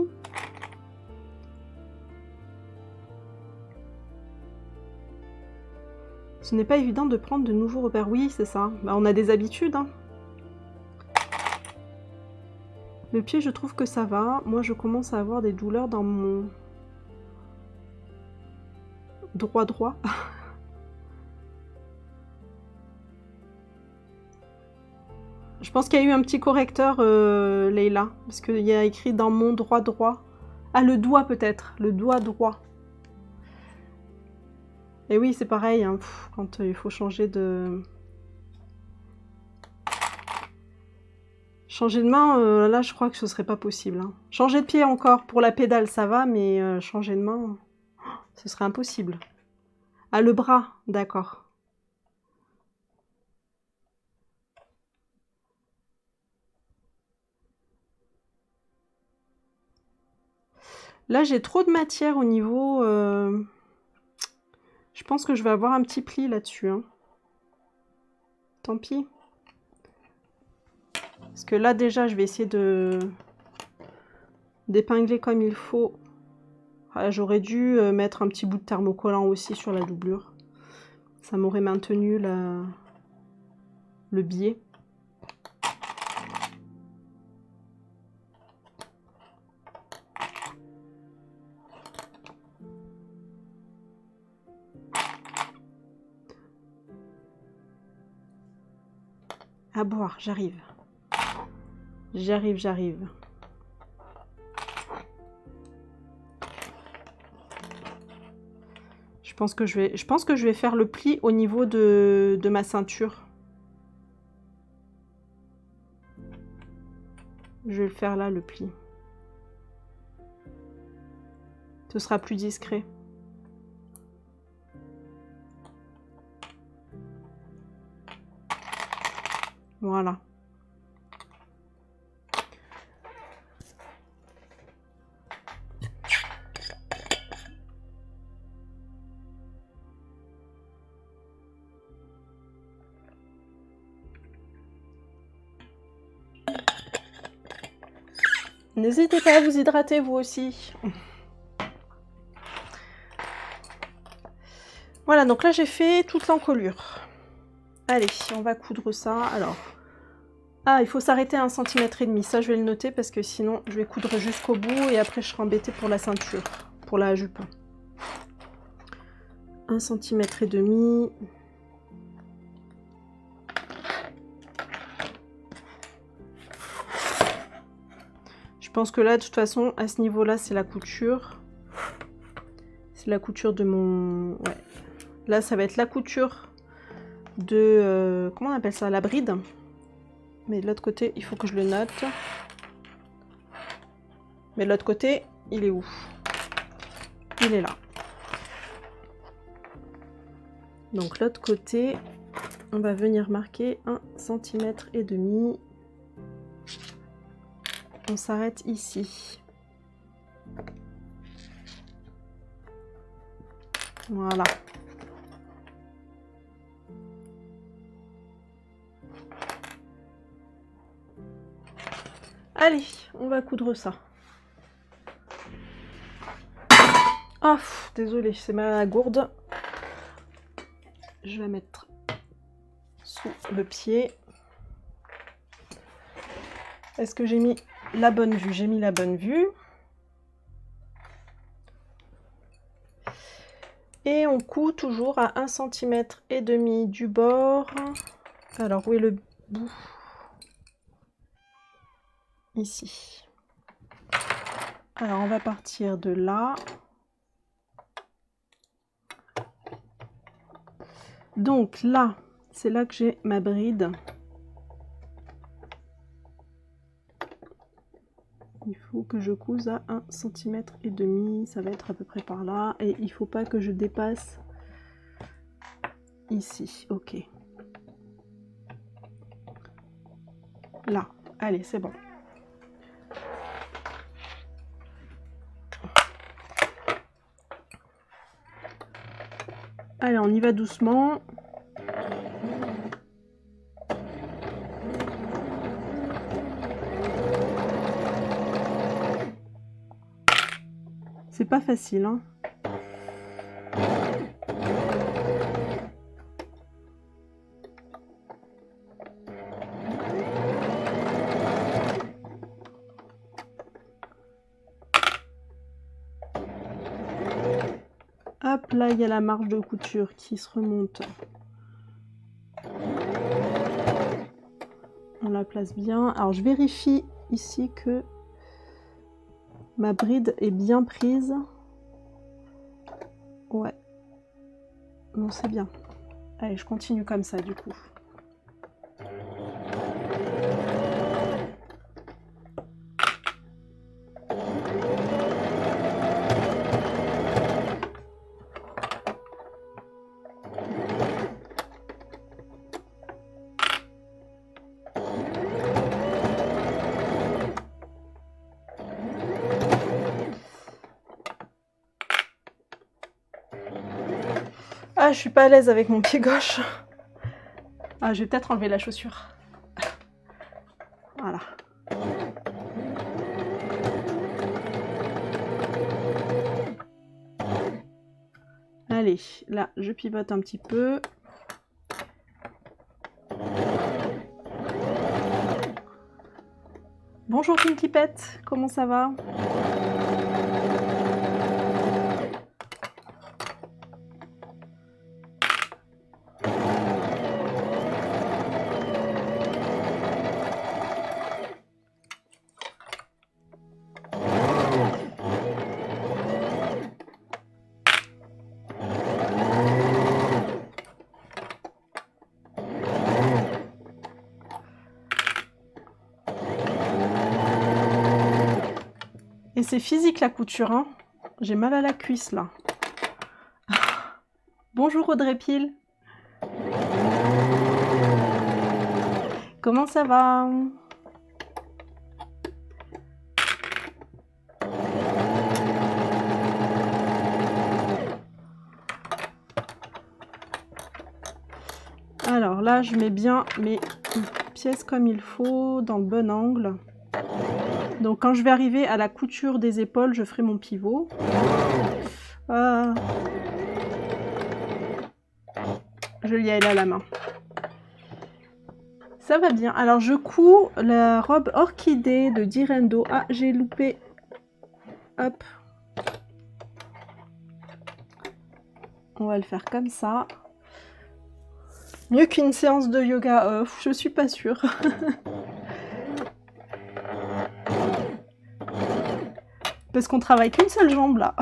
Ce n'est pas évident de prendre de nouveaux repères. Oui, c'est ça. Bah, on a des habitudes, hein. Le pied, je trouve que ça va. Moi, je commence à avoir des douleurs dans mon droit. Je pense qu'il y a eu un petit correcteur, Leïla, parce qu'il y a écrit dans mon droit. Ah, le doigt peut-être, le doigt droit. Et oui, c'est pareil, hein, quand il faut changer de... Changer de main, là, je crois que ce serait pas possible, hein. Changer de pied encore, pour la pédale, ça va, mais changer de main, ce serait impossible. Ah, le bras, d'accord. Là, j'ai trop de matière au niveau... Je pense que je vais avoir un petit pli là-dessus, hein. Tant pis. Parce que là, déjà, je vais essayer d'épingler comme il faut. Ah, j'aurais dû mettre un petit bout de thermocollant aussi sur la doublure. Ça m'aurait maintenu le biais. À boire, j'arrive. J'arrive. Je pense que je vais faire le pli au niveau de ma ceinture. Je vais le faire là, le pli. Ce sera plus discret. Voilà. N'hésitez pas à vous hydrater vous aussi. Voilà, donc là j'ai fait toute l'encolure. Allez, on va coudre ça. Alors, ah, il faut s'arrêter à 1,5 cm. Ça, je vais le noter parce que sinon, je vais coudre jusqu'au bout et après, je serai embêtée pour la ceinture, pour la jupe. 1,5 cm. Je pense que là, de toute façon, à ce niveau-là, c'est la couture. C'est la couture de mon... Ouais. Là, ça va être la couture de... comment on appelle ça? La bride. Mais de l'autre côté, il faut que je le note. Mais de l'autre côté, il est où? Il est là. Donc l'autre côté, on va venir marquer 1,5 cm. on s'arrête ici. Voilà. Allez, on va coudre ça. Ah, désolée, c'est ma gourde. Je vais mettre sous le pied. Est-ce que j'ai mis la bonne vue? J'ai mis la bonne vue. Et on coud toujours à 1,5 cm du bord. Alors, où est le bout? Ici. Alors, on va partir de là. Donc là, c'est là que j'ai ma bride. Il faut que je couse à 1,5 cm, ça va être à peu près par là. Et il ne faut pas que je dépasse ici. Ok. Là. Allez, c'est bon. Allez, on y va doucement. C'est pas facile, hein. Hop, là, il y a la marge de couture qui se remonte. On la place bien. Alors, je vérifie ici que ma bride est bien prise. Ouais. Non, c'est bien. Allez, je continue comme ça, du coup. Ah, je suis pas à l'aise avec mon pied gauche. Ah, je vais peut-être enlever la chaussure. Voilà. Allez, là, je pivote un petit peu. Bonjour Pinky Pet, comment ça va? Et c'est physique la couture, hein. J'ai mal à la cuisse là. Bonjour Audrey Pile. Comment ça va? Alors là, je mets bien mes pièces comme il faut, dans le bon angle. Donc quand je vais arriver à la couture des épaules, je ferai mon pivot. Julia est là à la main. Ça va bien. Alors je couds la robe orchidée de Direndo. Ah, j'ai loupé. Hop. On va le faire comme ça. Mieux qu'une séance de yoga, je suis pas sûre. Parce qu'on travaille qu'une seule jambe là.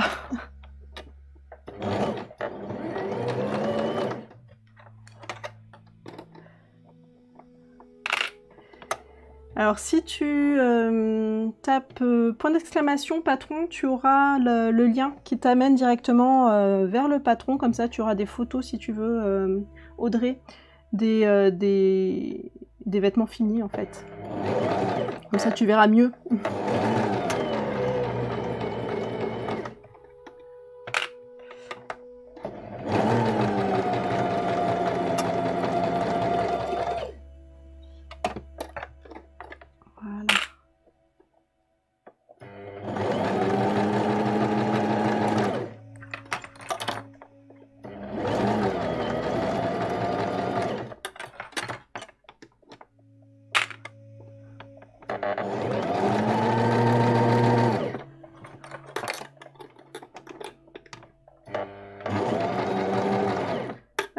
Alors si tu tapes point d'exclamation patron, tu auras le lien qui t'amène directement vers le patron. Comme ça tu auras des photos si tu veux, Audrey, des vêtements finis en fait. Comme ça, tu verras mieux.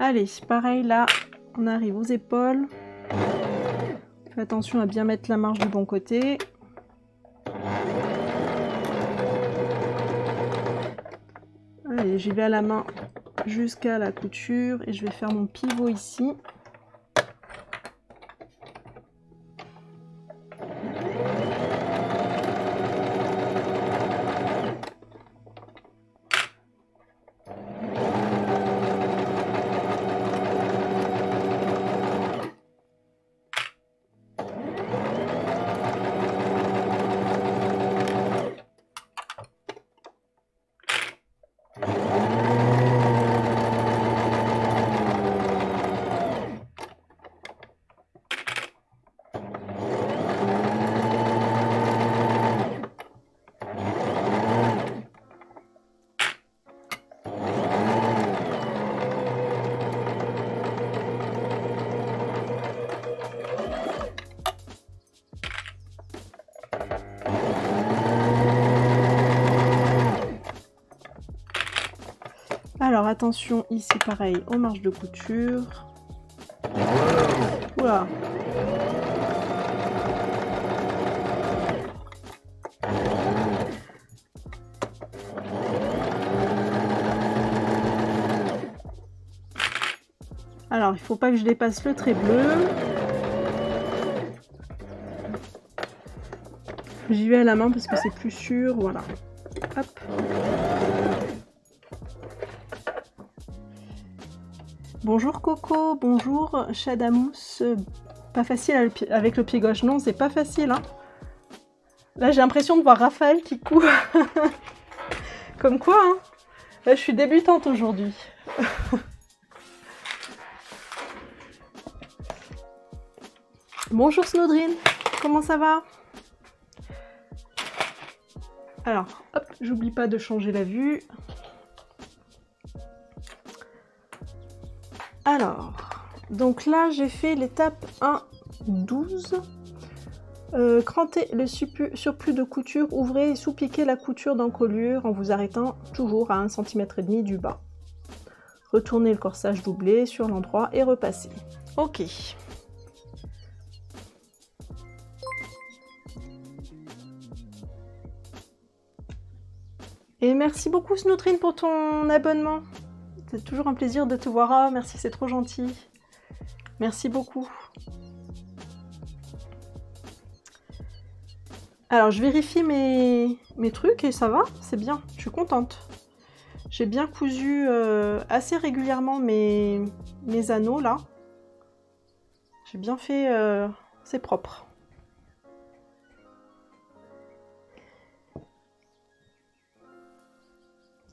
Allez, pareil là, on arrive aux épaules. Fais attention à bien mettre la marge du bon côté. Allez, j'y vais à la main jusqu'à la couture et je vais faire mon pivot ici. Alors attention ici pareil aux marges de couture. Oula. Alors il faut pas que je dépasse le trait bleu. J'y vais à la main parce que c'est plus sûr, voilà. Hop. Bonjour Coco, bonjour Chadamous. Pas facile avec le pied gauche, non, c'est pas facile. Hein. Là, j'ai l'impression de voir Raphaël qui court. Comme quoi, hein. Là, je suis débutante aujourd'hui. Bonjour Snowdrine, comment ça va? Alors, hop, j'oublie pas de changer la vue. Alors, donc là, j'ai fait l'étape 1-12. Crantez le surplus de couture, ouvrez et sous-piquez la couture d'encolure en vous arrêtant toujours à 1,5 cm du bas. Retournez le corsage doublé sur l'endroit et repassez. Ok. Et merci beaucoup Snoutrine pour ton abonnement. C'est toujours un plaisir de te voir. Ah, merci, c'est trop gentil. Merci beaucoup. Alors, je vérifie mes trucs et ça va, c'est bien, je suis contente. J'ai bien cousu assez régulièrement mes anneaux là. J'ai bien fait, c'est propre.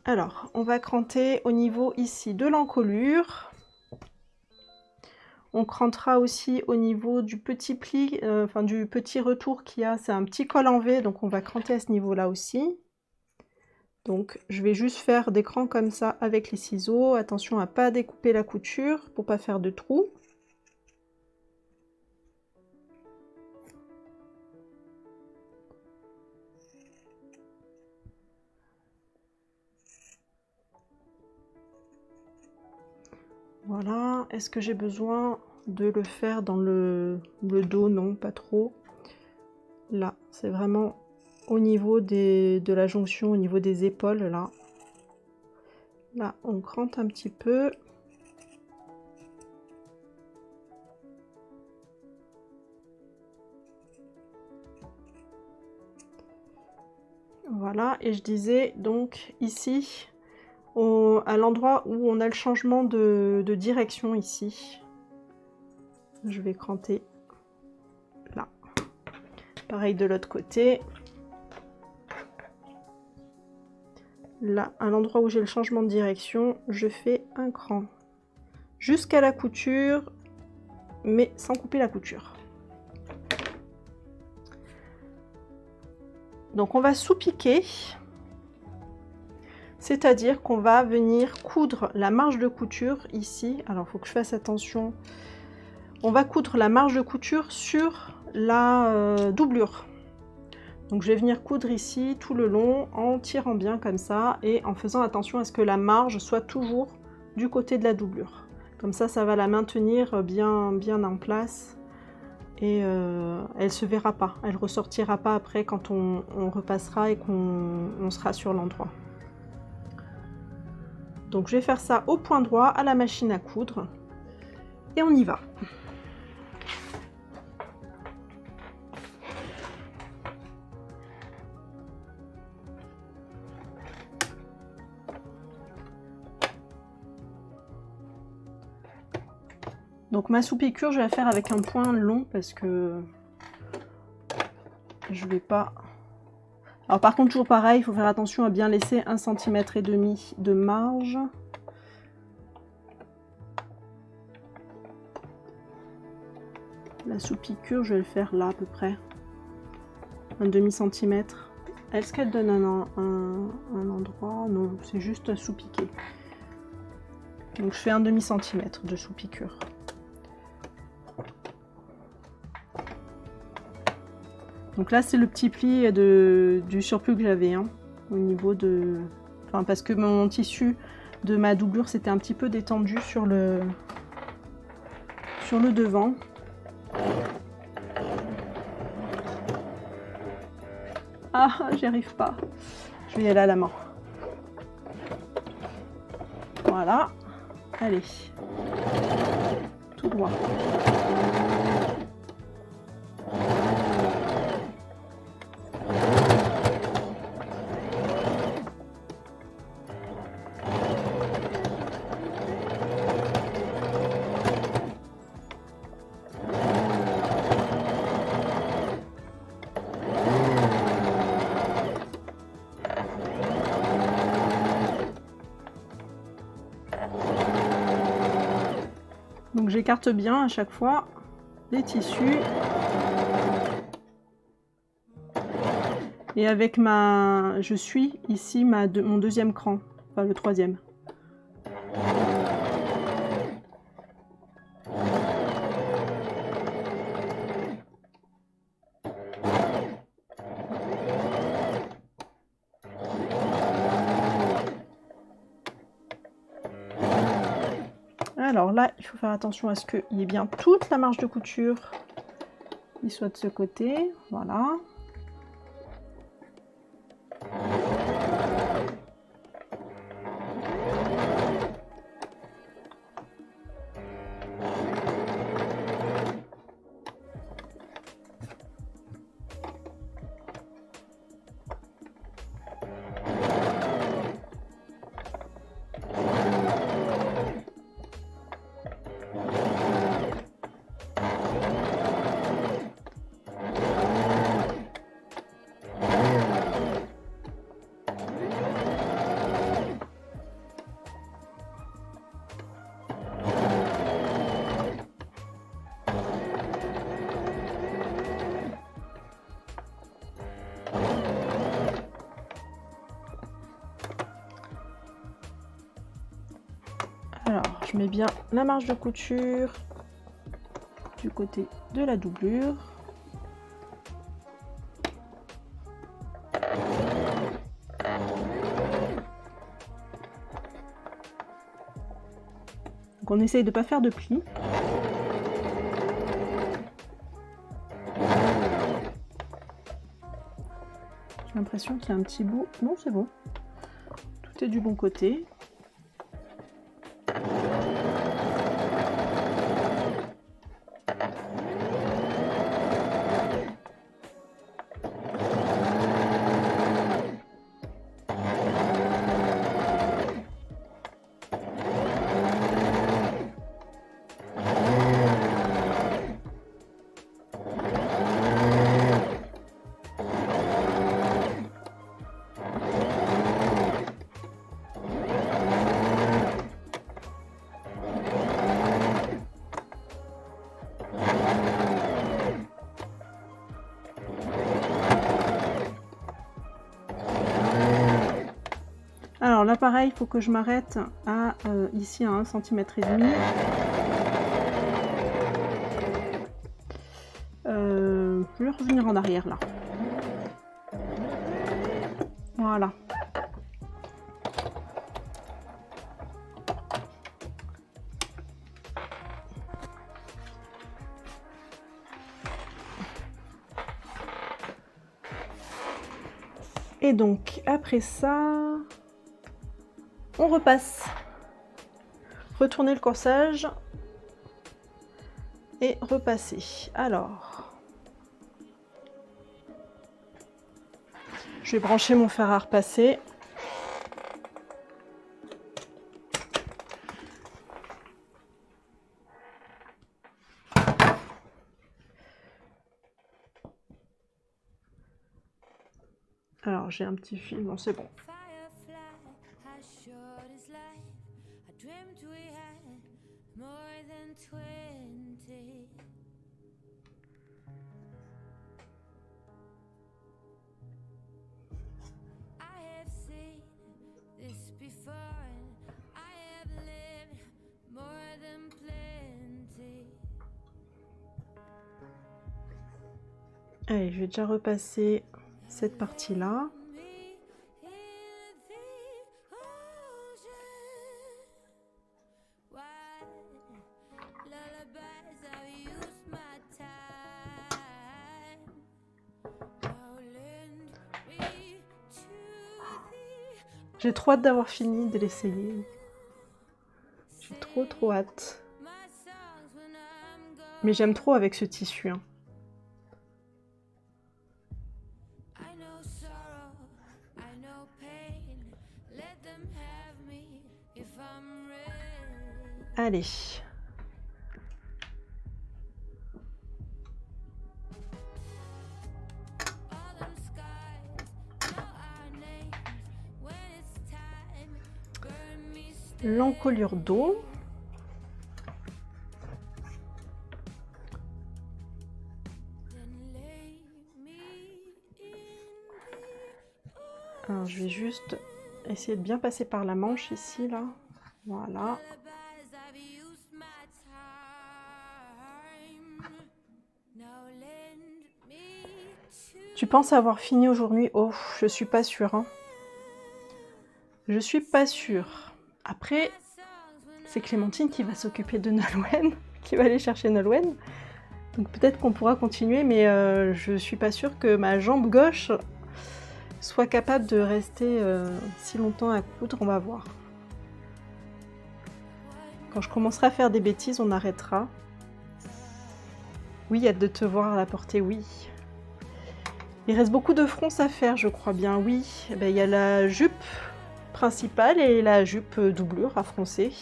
Alors, on va cranter au niveau ici de l'encolure. On crantera aussi au niveau du petit pli, enfin du petit retour qu'il y a. C'est un petit col en V, donc on va cranter à ce niveau-là aussi. Donc je vais juste faire des crans comme ça avec les ciseaux. Attention à ne pas découper la couture pour pas faire de trous. Voilà. Est-ce que j'ai besoin de le faire dans le dos? Non, pas trop. Là, c'est vraiment au niveau de la jonction, au niveau des épaules, là. Là, on crante un petit peu. Voilà, et je disais donc ici, à l'endroit où on a le changement de direction ici, je vais cranter là. Pareil de l'autre côté. Là, à l'endroit où j'ai le changement de direction, je fais un cran jusqu'à la couture, mais sans couper la couture. Donc on va sous-piquer, c'est-à-dire qu'on va venir coudre la marge de couture ici. Alors il faut que je fasse attention. On va coudre la marge de couture sur la doublure. Donc je vais venir coudre ici tout le long en tirant bien comme ça et en faisant attention à ce que la marge soit toujours du côté de la doublure. Comme ça, ça va la maintenir bien en place et elle se verra pas, elle ressortira pas après quand on repassera et qu'on sera sur l'endroit. Donc je vais faire ça au point droit à la machine à coudre et on y va. Donc ma sous-piqûre, je vais la faire avec un point long parce que je vais pas... Alors par contre, toujours pareil, il faut faire attention à bien laisser 1,5 cm de marge. La sous-piqûre, je vais le faire là à peu près. Un demi-centimètre. Est-ce qu'elle donne un endroit? Non, c'est juste sous-piqué. Donc je fais un demi-centimètre de sous-piqûre. Donc là, c'est le petit pli du surplus que j'avais, hein, au niveau de... Enfin, parce que mon tissu de ma doublure s'était un petit peu détendu sur le devant. Ah, j'y arrive pas. Je vais y aller à la main. Voilà. Allez. Tout droit. Donc j'écarte bien à chaque fois les tissus. Et avec je suis ici mon deuxième cran, enfin le troisième. Alors là, il faut faire attention à ce qu'il y ait bien toute la marge de couture qui soit de ce côté. Voilà. Alors, je mets bien la marge de couture du côté de la doublure. Donc on essaye de ne pas faire de plis. J'ai l'impression qu'il y a un petit bout. Non, c'est bon. Tout est du bon côté. Alors là pareil, il faut que je m'arrête à ici à 1,5 cm. Je vais revenir en arrière là. Voilà. Et donc après ça, on repasse. Retourner le corsage et repasser. Alors, je vais brancher mon fer à repasser. Alors j'ai un petit fil, bon c'est bon. Allez, je vais déjà repasser cette partie-là. J'ai trop hâte d'avoir fini de l'essayer. J'ai trop hâte. Mais j'aime trop avec ce tissu. Hein. Allez. L'encolure d'eau. Alors, je vais juste essayer de bien passer par la manche ici, là. Voilà. Tu penses avoir fini aujourd'hui? Oh, je suis pas sûre. Hein. Je suis pas sûre. Après, c'est Clémentine qui va s'occuper de Nolwenn, qui va aller chercher Nolwenn. Donc peut-être qu'on pourra continuer, mais je suis pas sûre que ma jambe gauche soit capable de rester si longtemps à coudre. On va voir. Quand je commencerai à faire des bêtises, on arrêtera. Oui, hâte de te voir à la portée, oui. Il reste beaucoup de fronces à faire, je crois bien, oui. Ben, il y a la jupe principale et la jupe doublure à froncer.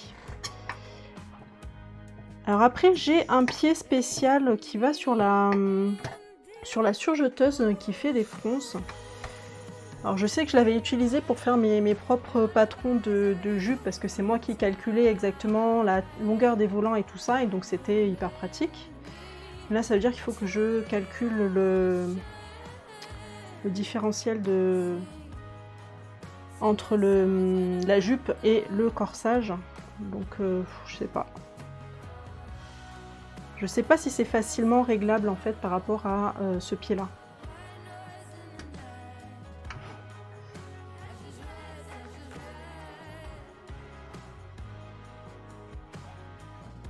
Alors après, j'ai un pied spécial qui va sur la surjeteuse qui fait des fronces. Alors je sais que je l'avais utilisé pour faire mes propres patrons de jupe parce que c'est moi qui calculais exactement la longueur des volants et tout ça, et donc c'était hyper pratique. Là, ça veut dire qu'il faut que je calcule le différentiel entre la jupe et le corsage. Donc je sais pas. Je sais pas si c'est facilement réglable en fait par rapport à ce pied-là.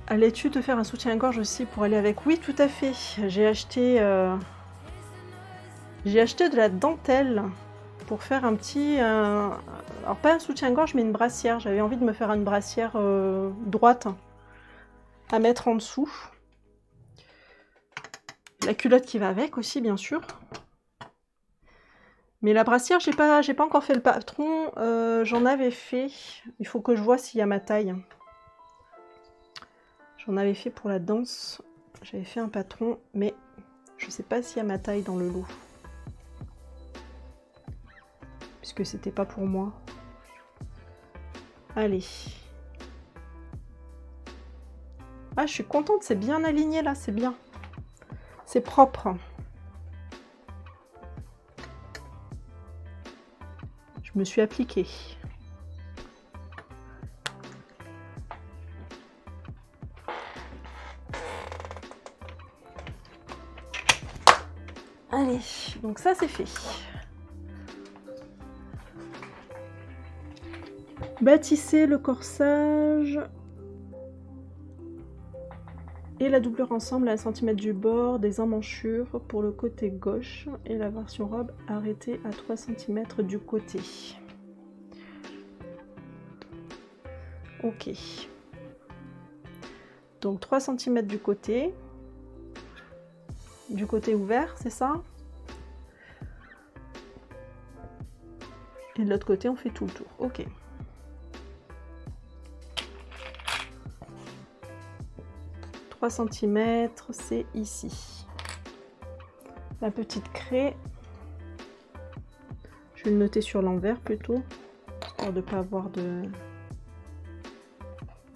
Allais-tu te faire un soutien-gorge aussi pour aller avec? Oui, tout à fait. J'ai acheté de la dentelle pour faire un petit... alors pas un soutien-gorge, mais une brassière. J'avais envie de me faire une brassière droite à mettre en dessous. La culotte qui va avec aussi, bien sûr. Mais la brassière, j'ai pas encore fait le patron. J'en avais fait. Il faut que je vois s'il y a ma taille. J'en avais fait pour la danse. J'avais fait un patron, mais je sais pas s'il y a ma taille dans le lot. Puisque c'était pas pour moi. Allez. Ah, je suis contente, c'est bien aligné là, c'est bien. C'est propre. Je me suis appliquée. Allez, donc ça c'est fait. Bâtissez le corsage et la doublure ensemble à 1 cm du bord des emmanchures pour le côté gauche et la version robe arrêtée à 3 cm du côté. Ok. Donc 3 cm du côté ouvert, c'est ça? Et de l'autre côté, on fait tout le tour. Ok. cm, c'est ici. La petite craie, je vais le noter sur l'envers plutôt, histoire de ne pas avoir de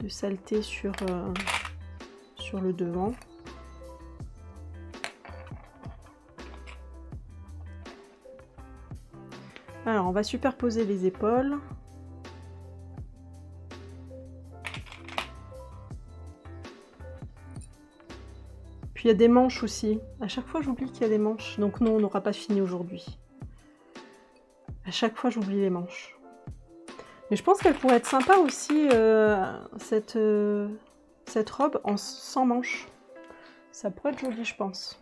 saleté sur le devant. Alors, on va superposer les épaules. Puis il y a des manches aussi. À chaque fois, j'oublie qu'il y a des manches. Donc non, on n'aura pas fini aujourd'hui. À chaque fois, j'oublie les manches. Mais je pense qu'elle pourrait être sympa aussi, cette robe sans manches. Ça pourrait être joli, je pense.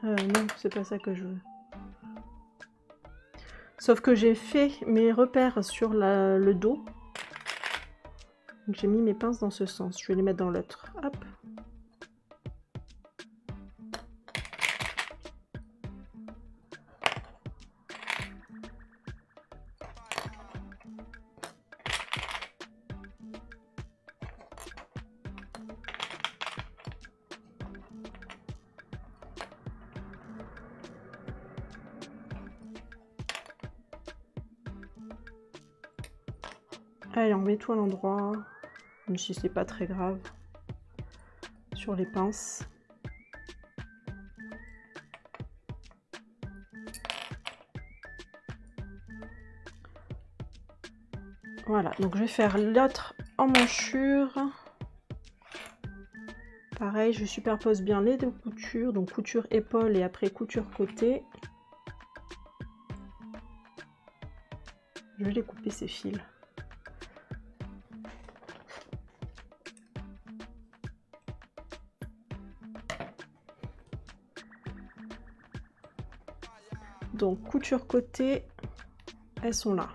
Non, c'est pas ça que je veux. Sauf que j'ai fait mes repères sur le dos. J'ai mis mes pinces dans ce sens. Je vais les mettre dans l'autre. Hop. Allez, on met tout à l'endroit, même si c'est pas très grave, sur les pinces. Voilà, donc je vais faire l'autre emmanchure. Pareil, je superpose bien les deux coutures, donc couture épaule et après couture côté. Je vais découper ces fils. Donc couture côté, elles sont là.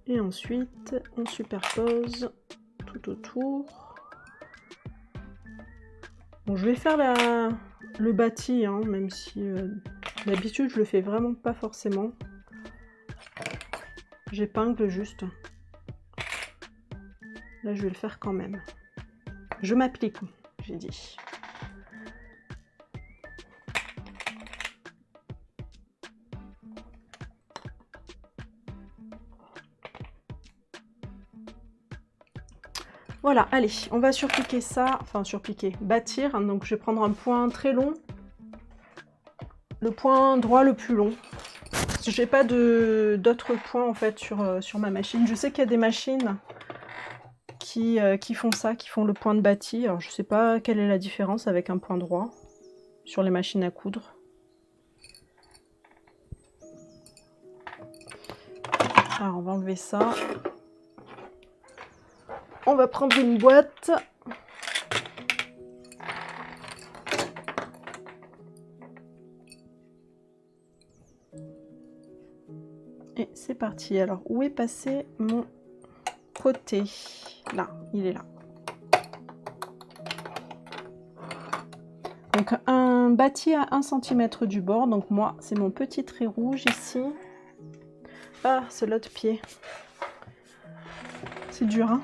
Et ensuite, on superpose tout autour. Bon, je vais faire le bâti, hein, même si d'habitude je le fais vraiment pas forcément. J'épingle juste. Là, je vais le faire quand même. Je m'applique, j'ai dit. Voilà, allez, on va surpiquer ça, enfin surpiquer, bâtir. Donc je vais prendre un point très long, le point droit le plus long. Parce que j'ai pas d'autres points en fait sur ma machine. Je sais qu'il y a des machines qui font ça, qui font le point de bâti. Alors je sais pas quelle est la différence avec un point droit sur les machines à coudre. Alors on va enlever ça. On va prendre une boîte. Et c'est parti. Alors, où est passé mon côté? Là, il est là. Donc, un bâti à 1 cm du bord. Donc, moi, c'est mon petit trait rouge ici. Ah, c'est l'autre pied. C'est dur, hein?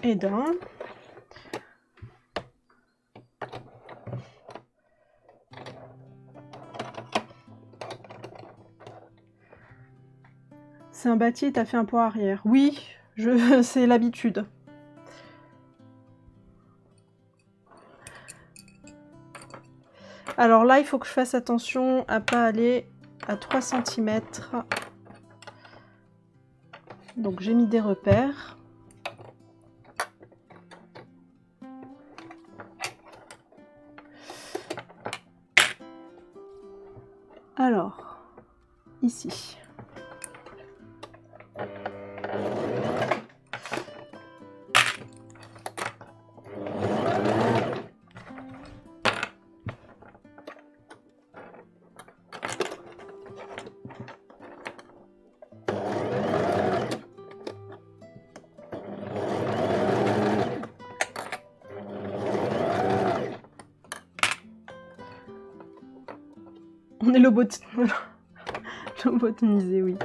et d'un. C'est un bâti et t'as fait un pont arrière. Oui, c'est l'habitude. Alors là, il faut que je fasse attention à pas aller à 3 cm. Donc j'ai mis des repères. Alors, ici. On est lobotomisé, oui.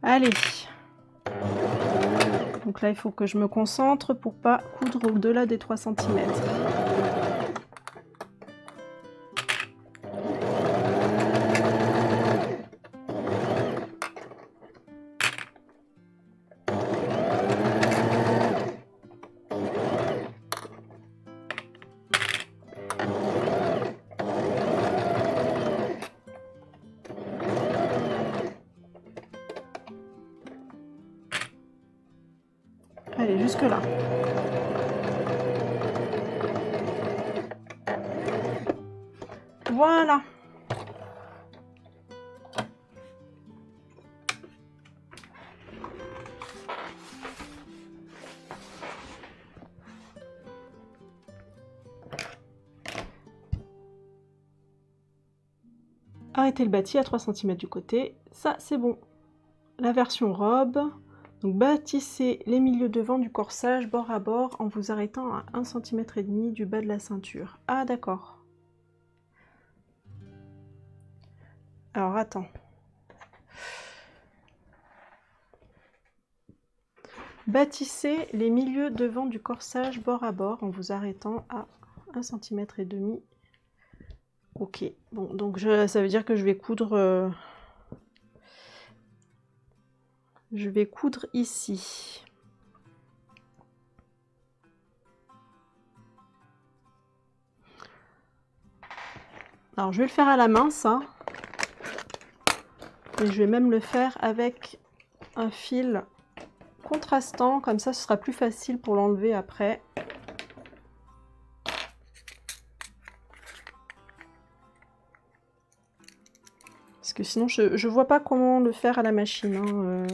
Allez. Donc là, il faut que je me concentre pour pas coudre au-delà des 3 cm. Allez, jusque là. Voilà. Arrêtez le bâti à 3 cm du côté. Ça, c'est bon. La version robe. Donc bâtissez les milieux devant du corsage bord à bord en vous arrêtant à 1,5 cm du bas de la ceinture. Ah d'accord. Alors attends. Bâtissez les milieux devant du corsage bord à bord en vous arrêtant à 1,5 cm. Ok, bon donc ça veut dire que je vais coudre ici. Alors je vais le faire à la main ça. Et je vais même le faire avec un fil contrastant, comme ça ce sera plus facile pour l'enlever après. Parce que sinon je vois pas comment le faire à la machine. Hein,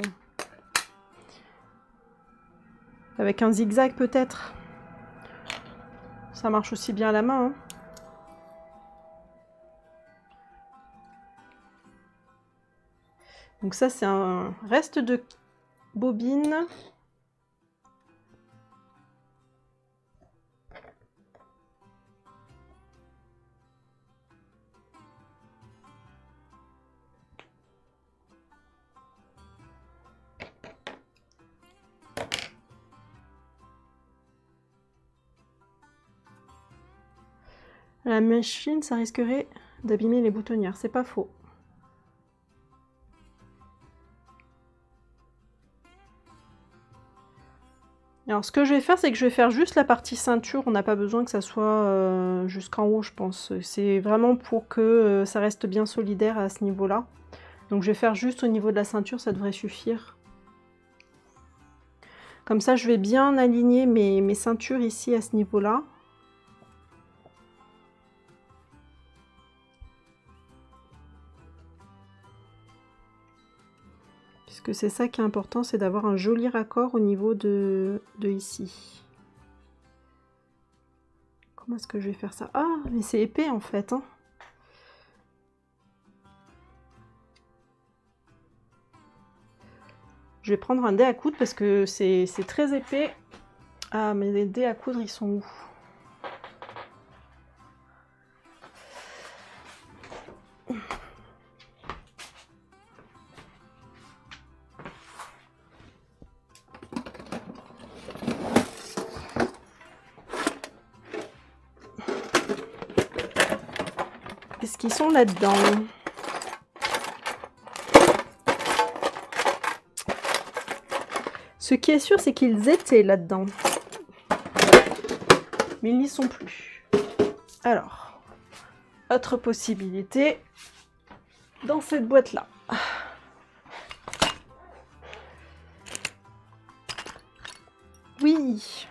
Avec un zigzag peut-être. Ça marche aussi bien à la main. Hein. Donc ça c'est un reste de bobine. À la machine, ça risquerait d'abîmer les boutonnières, c'est pas faux. Alors ce que je vais faire, c'est que je vais faire juste la partie ceinture, on n'a pas besoin que ça soit jusqu'en haut je pense. C'est vraiment pour que ça reste bien solidaire à ce niveau-là. Donc je vais faire juste au niveau de la ceinture, ça devrait suffire. Comme ça je vais bien aligner mes ceintures ici à ce niveau-là. Puisque c'est ça qui est important, c'est d'avoir un joli raccord au niveau de ici. Comment est-ce que je vais faire ça? Ah, mais c'est épais en fait. Hein. Je vais prendre un dé à coudre parce que c'est très épais. Ah, mais les dés à coudre, ils sont où? Est-ce qu'ils sont là-dedans? Ce qui est sûr, c'est qu'ils étaient là-dedans. Mais ils n'y sont plus. Alors, autre possibilité dans cette boîte-là. Oui.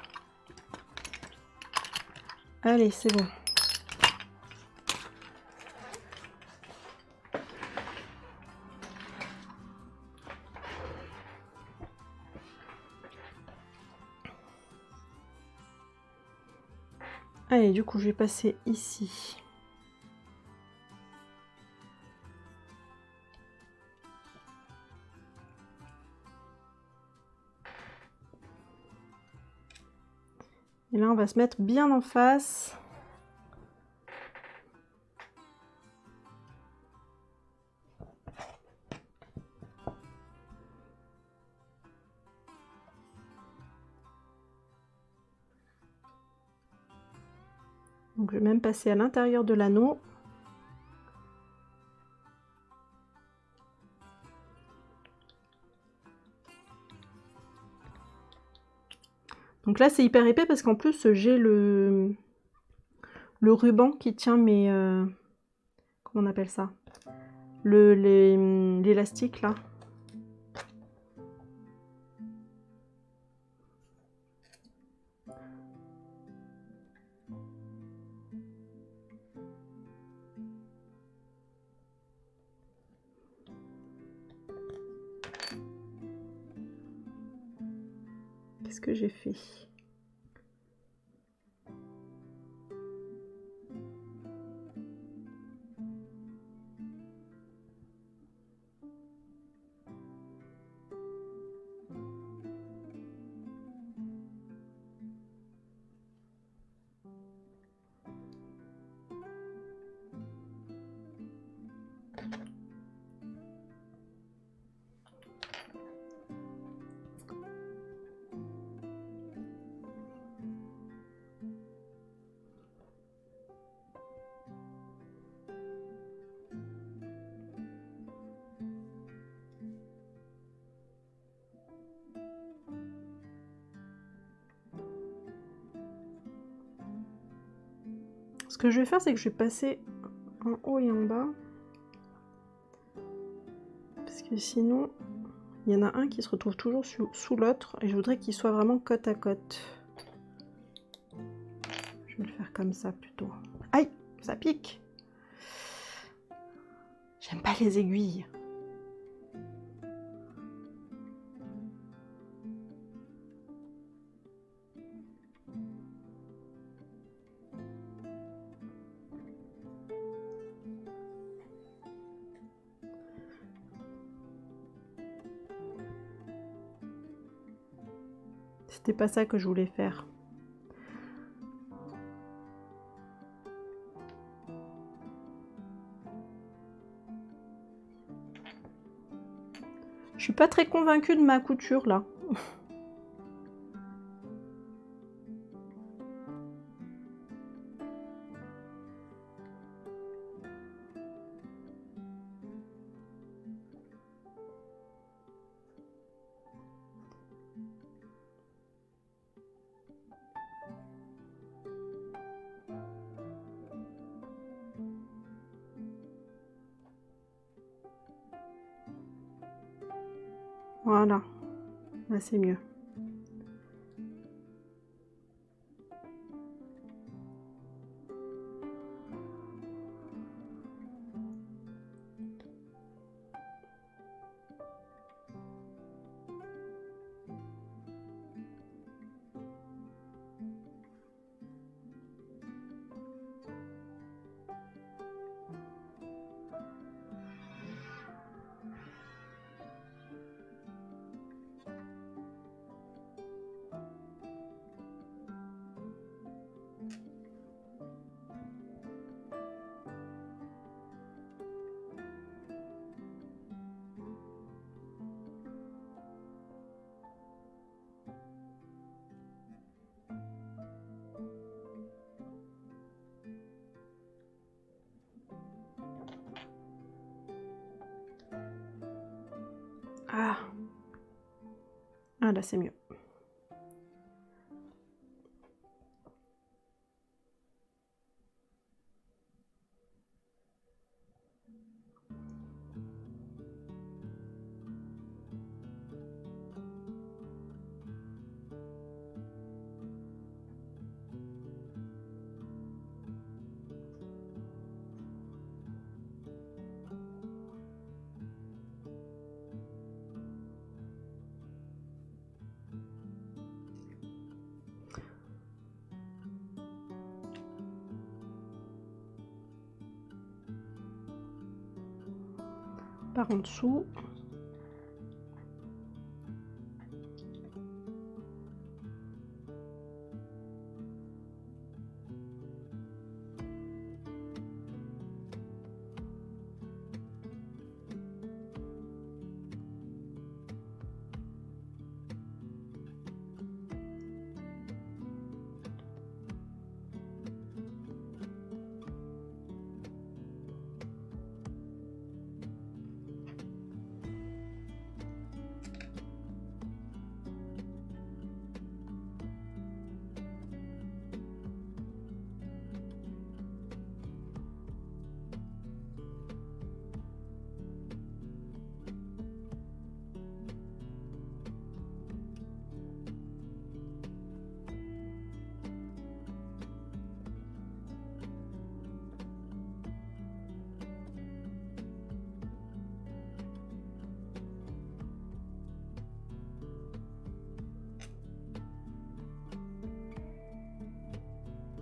Allez, c'est bon. Allez, du coup, je vais passer ici. Et là, on va se mettre bien en face. Donc, je vais même passer à l'intérieur de l'anneau. Donc là, c'est hyper épais parce qu'en plus, j'ai le ruban qui tient mes... comment on appelle ça? L'élastique, là. Qu'est-ce que j'ai fait? Ce que je vais faire, c'est que je vais passer en haut et en bas. Parce que sinon, il y en a un qui se retrouve toujours sous l'autre. Et je voudrais qu'il soit vraiment côte à côte. Je vais le faire comme ça plutôt. Aïe, ça pique. J'aime pas les aiguilles. C'était pas ça que je voulais faire. Je suis pas très convaincue de ma couture là. Voilà, là c'est mieux. Ah, ah là c'est mieux. Par en dessous.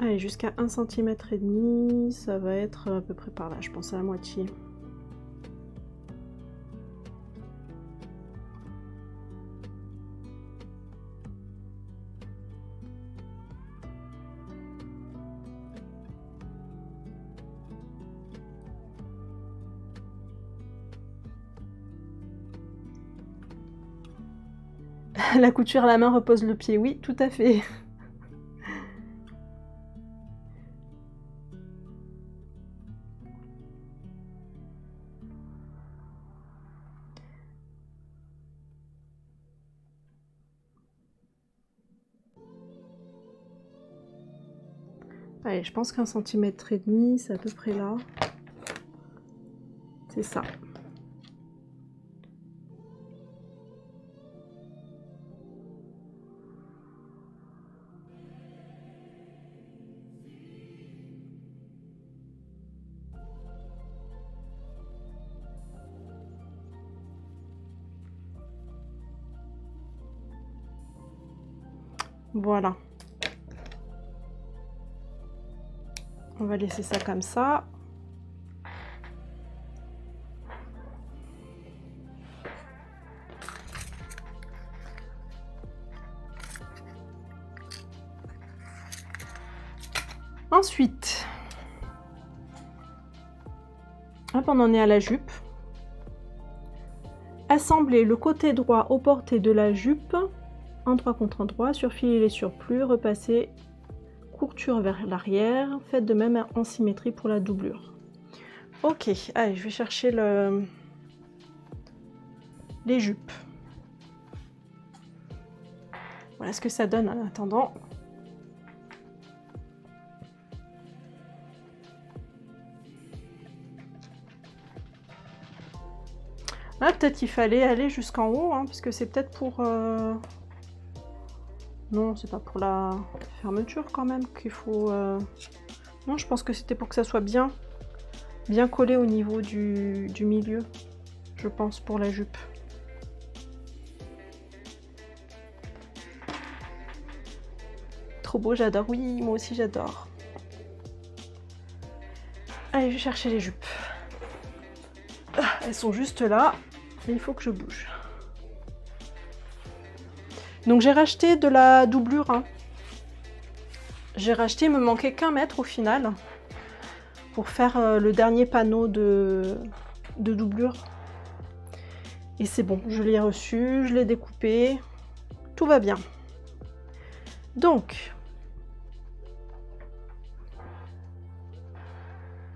Allez, jusqu'à 1,5 cm, ça va être à peu près par là, je pense à la moitié. La couture à la main repose le pied, oui, tout à fait. Allez, je pense qu'1,5 cm, c'est à peu près là. C'est ça. Voilà. On va laisser ça comme ça. Ensuite, hop, on en est à la jupe. Assembler le côté droit aux portées de la jupe, endroit contre endroit, surfiler les surplus, repasser couture vers l'arrière. Faites de même en symétrie pour la doublure. Ok, allez, je vais chercher les jupes. Voilà ce que ça donne en attendant. Ah, peut-être qu'il fallait aller jusqu'en haut, hein, parce que c'est peut-être pour... Non, c'est pas pour la fermeture quand même qu'il faut... Non, je pense que c'était pour que ça soit bien collé au niveau du milieu, je pense, pour la jupe. Trop beau, j'adore. Oui, moi aussi j'adore. Allez, je vais chercher les jupes. Ah, elles sont juste là. Et il faut que je bouge. Donc j'ai racheté de la doublure. Hein. J'ai racheté, il me manquait qu'1 mètre au final. Pour faire le dernier panneau de doublure. Et c'est bon, je l'ai reçu, je l'ai découpé. Tout va bien. Donc,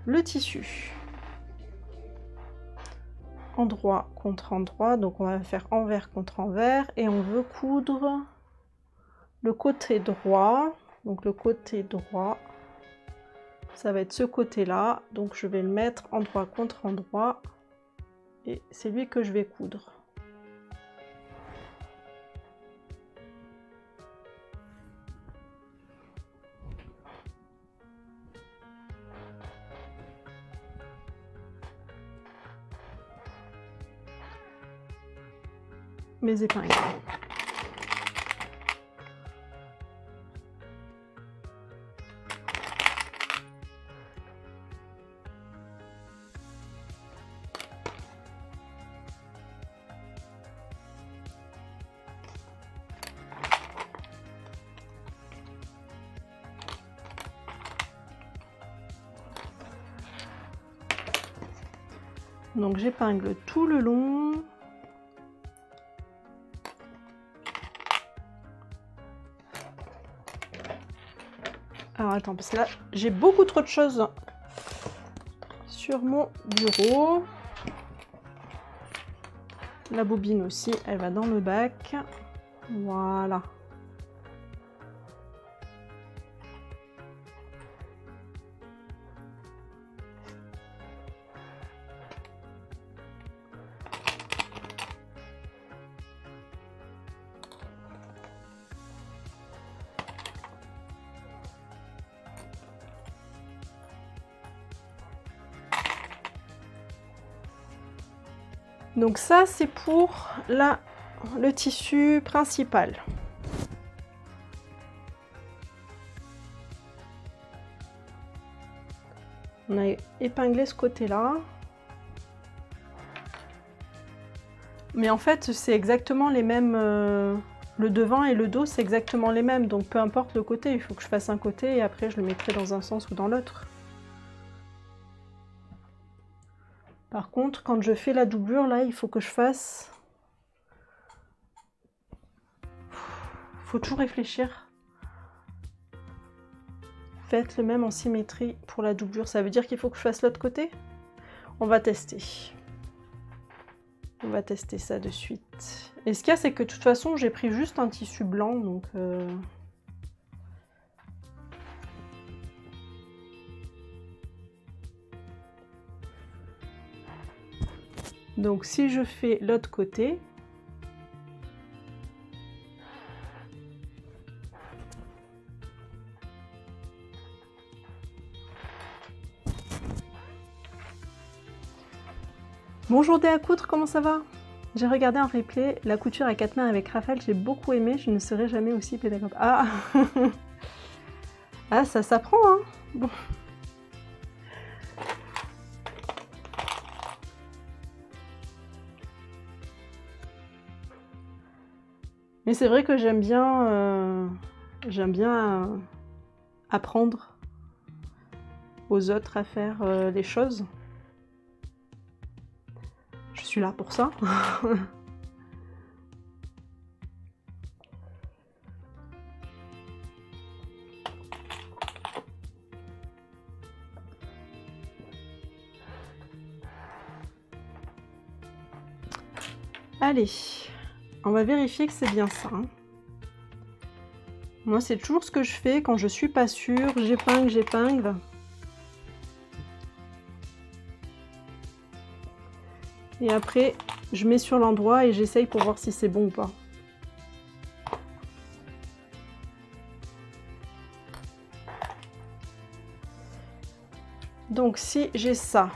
le tissu. endroit contre endroit, donc on va faire envers contre envers, et on veut coudre le côté droit. Donc le côté droit, ça va être ce côté-là, donc je vais le mettre endroit contre endroit, et c'est lui que je vais coudre. Mes épingles. Donc j'épingle tout le long. Alors attends, parce que là, j'ai beaucoup trop de choses sur mon bureau. La bobine aussi, elle va dans le bac. Voilà. Donc ça, c'est pour le tissu principal. On a épinglé ce côté-là. Mais en fait, c'est exactement les mêmes... le devant et le dos, c'est exactement les mêmes. Donc peu importe le côté, il faut que je fasse un côté et après je le mettrai dans un sens ou dans l'autre. Par contre, quand je fais la doublure, là, il faut que je fasse... Faut toujours réfléchir. Faites le même en symétrie pour la doublure. Ça veut dire qu'il faut que je fasse l'autre côté? On va tester. On va tester ça de suite. Et ce qu'il y a, c'est que de toute façon, j'ai pris juste un tissu blanc, donc... Donc si je fais l'autre côté, bonjour Dé à coudre, comment ça va? J'ai regardé en replay la couture à 4 mains avec Raphaël, j'ai beaucoup aimé, je ne serai jamais aussi pédagogue. Ah ah, ça s'apprend, hein. Bon. Mais c'est vrai que j'aime bien apprendre aux autres à faire les choses. Je suis là pour ça. Allez, on va vérifier que c'est bien ça. Moi, c'est toujours ce que je fais quand je suis pas sûre. J'épingle, j'épingle. Et après, je mets sur l'endroit et j'essaye pour voir si c'est bon ou pas. Donc, si j'ai ça.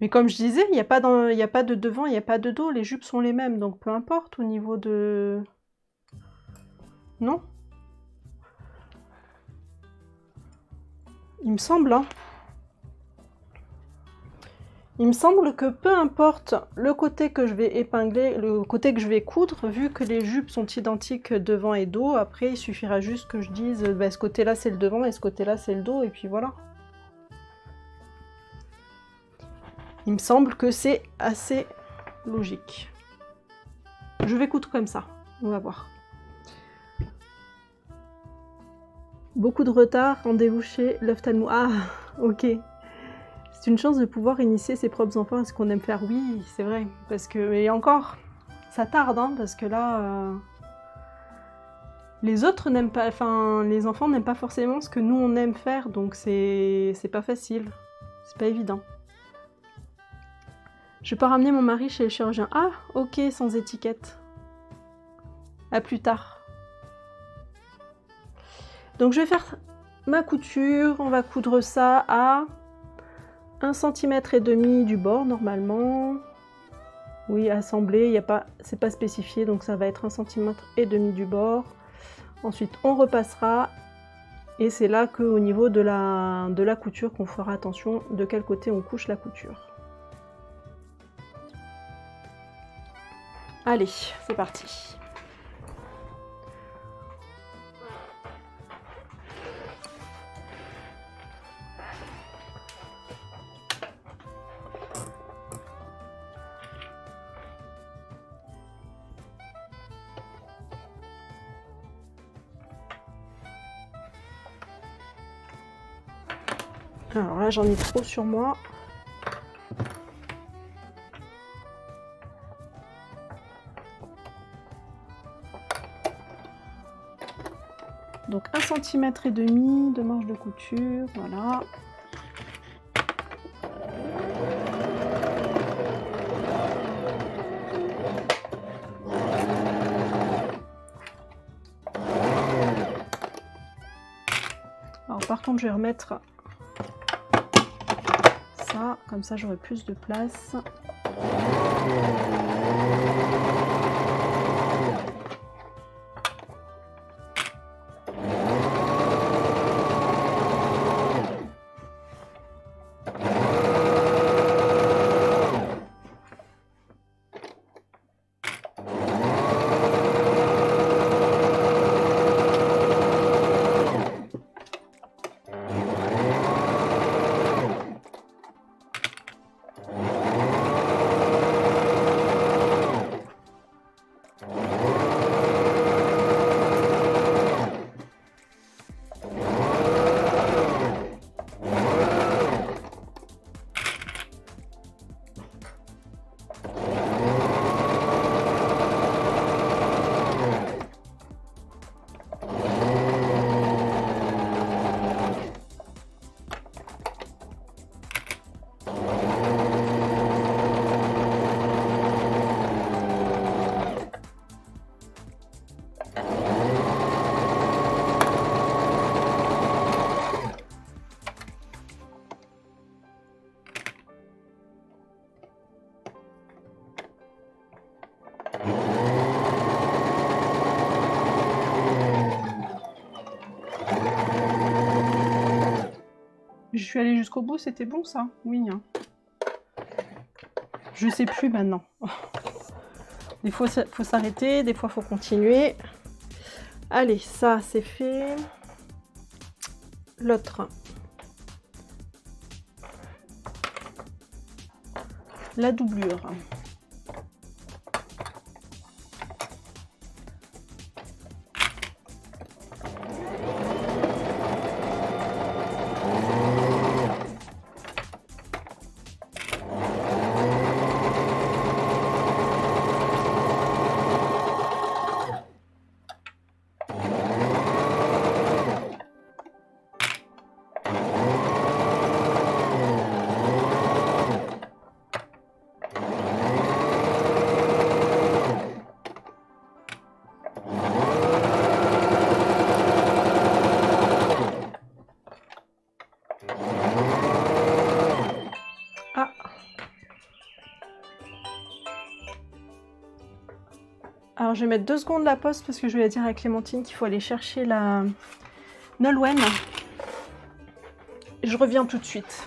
Mais comme je disais, il n'y a pas de devant, il n'y a pas de dos. Les jupes sont les mêmes, donc peu importe au niveau de... Non? Il me semble, hein. Il me semble que peu importe le côté que je vais épingler, le côté que je vais coudre, vu que les jupes sont identiques devant et dos, après il suffira juste que je dise bah, ce côté-là c'est le devant et ce côté-là c'est le dos, et puis voilà. Il me semble que c'est assez logique. Je vais coudre comme ça, on va voir. Beaucoup de retard, rendez-vous chez l'ophtalmo. Ah, ok. C'est une chance de pouvoir initier ses propres enfants à ce qu'on aime faire. Oui, c'est vrai. Parce que, et encore, ça tarde, hein, parce que là, les autres n'aiment pas, enfin, les enfants n'aiment pas forcément ce que nous on aime faire, donc c'est pas facile. C'est pas évident. Je peux ramener mon mari chez le chirurgien. Ah, ok, sans étiquette. À plus tard. Donc je vais faire ma couture. On va coudre ça à 1,5 cm du bord normalement. Oui, assemblé, c'est pas spécifié, donc ça va être 1,5 cm du bord. Ensuite, on repassera. Et c'est là qu'au niveau de la couture qu'on fera attention de quel côté on couche la couture. Allez, c'est parti. Alors là, j'en ai trop sur moi. Donc 1,5 cm de manche de couture, voilà. Alors par contre, je vais remettre ça, comme ça j'aurai plus de place. Je suis allée jusqu'au bout, c'était bon ça? Oui. Hein. Je sais plus maintenant. Des fois, il faut s'arrêter, des fois, il faut continuer. Allez, ça, c'est fait. L'autre. La doublure. Alors je vais mettre 2 secondes la pause parce que je vais dire à Clémentine qu'il faut aller chercher la Nolwenn. Je reviens tout de suite.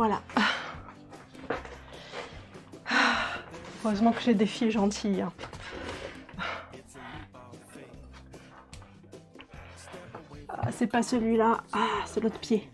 Voilà. Heureusement que j'ai des filles gentilles. Hein. Ah, c'est pas celui-là. Ah, c'est l'autre pied.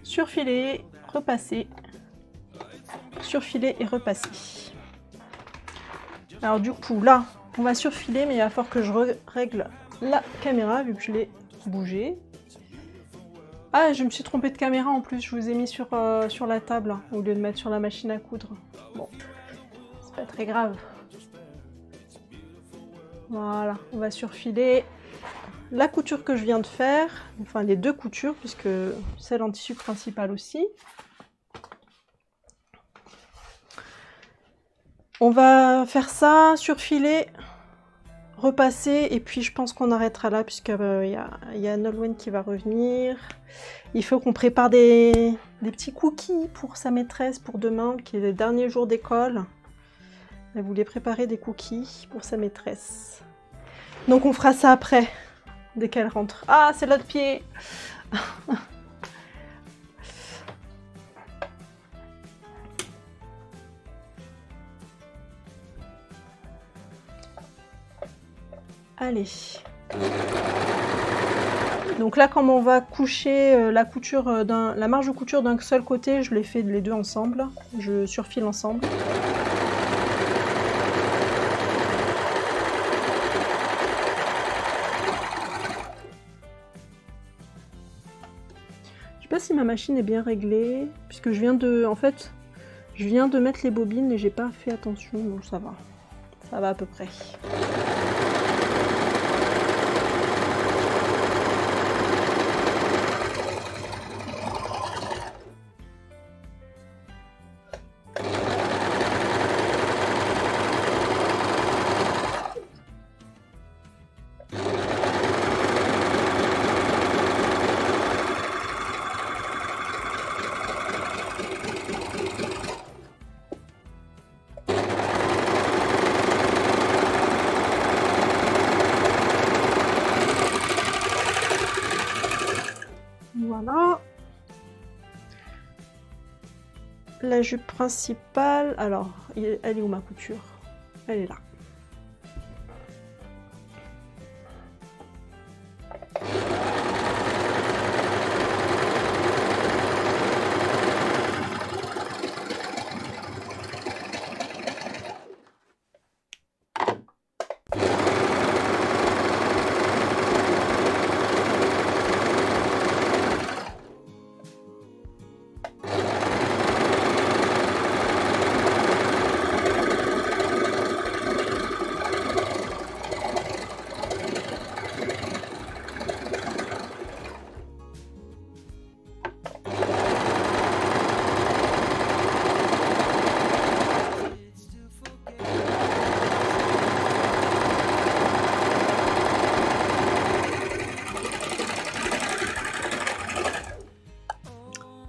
Surfiler, repasser, surfiler et repasser. Alors du coup là, on va surfiler, mais il va falloir que je règle la caméra vu que je l'ai bougée. Ah, je me suis trompée de caméra en plus, je vous ai mis sur la table hein, au lieu de mettre sur la machine à coudre. Bon, c'est pas très grave. Voilà, on va surfiler la couture que je viens de faire, enfin les deux coutures, puisque celle en tissu principal aussi. On va faire ça, surfiler, repasser, et puis je pense qu'on arrêtera là, puisqu'il y a Nolwenn qui va revenir. Il faut qu'on prépare des petits cookies pour sa maîtresse pour demain, qui est le dernier jour d'école. Elle voulait préparer des cookies pour sa maîtresse. Donc on fera ça après. Dès qu'elle rentre. Ah, c'est l'autre pied. Allez. Donc là, comme on va coucher la couture la marge de couture d'un seul côté, je les fais les deux ensemble. Je surfile ensemble. Je sais pas si ma machine est bien réglée, puisque je viens de mettre les bobines et j'ai pas fait attention, donc ça va à peu près. Voilà. La jupe principale, alors, elle est où ma couture? Elle est là.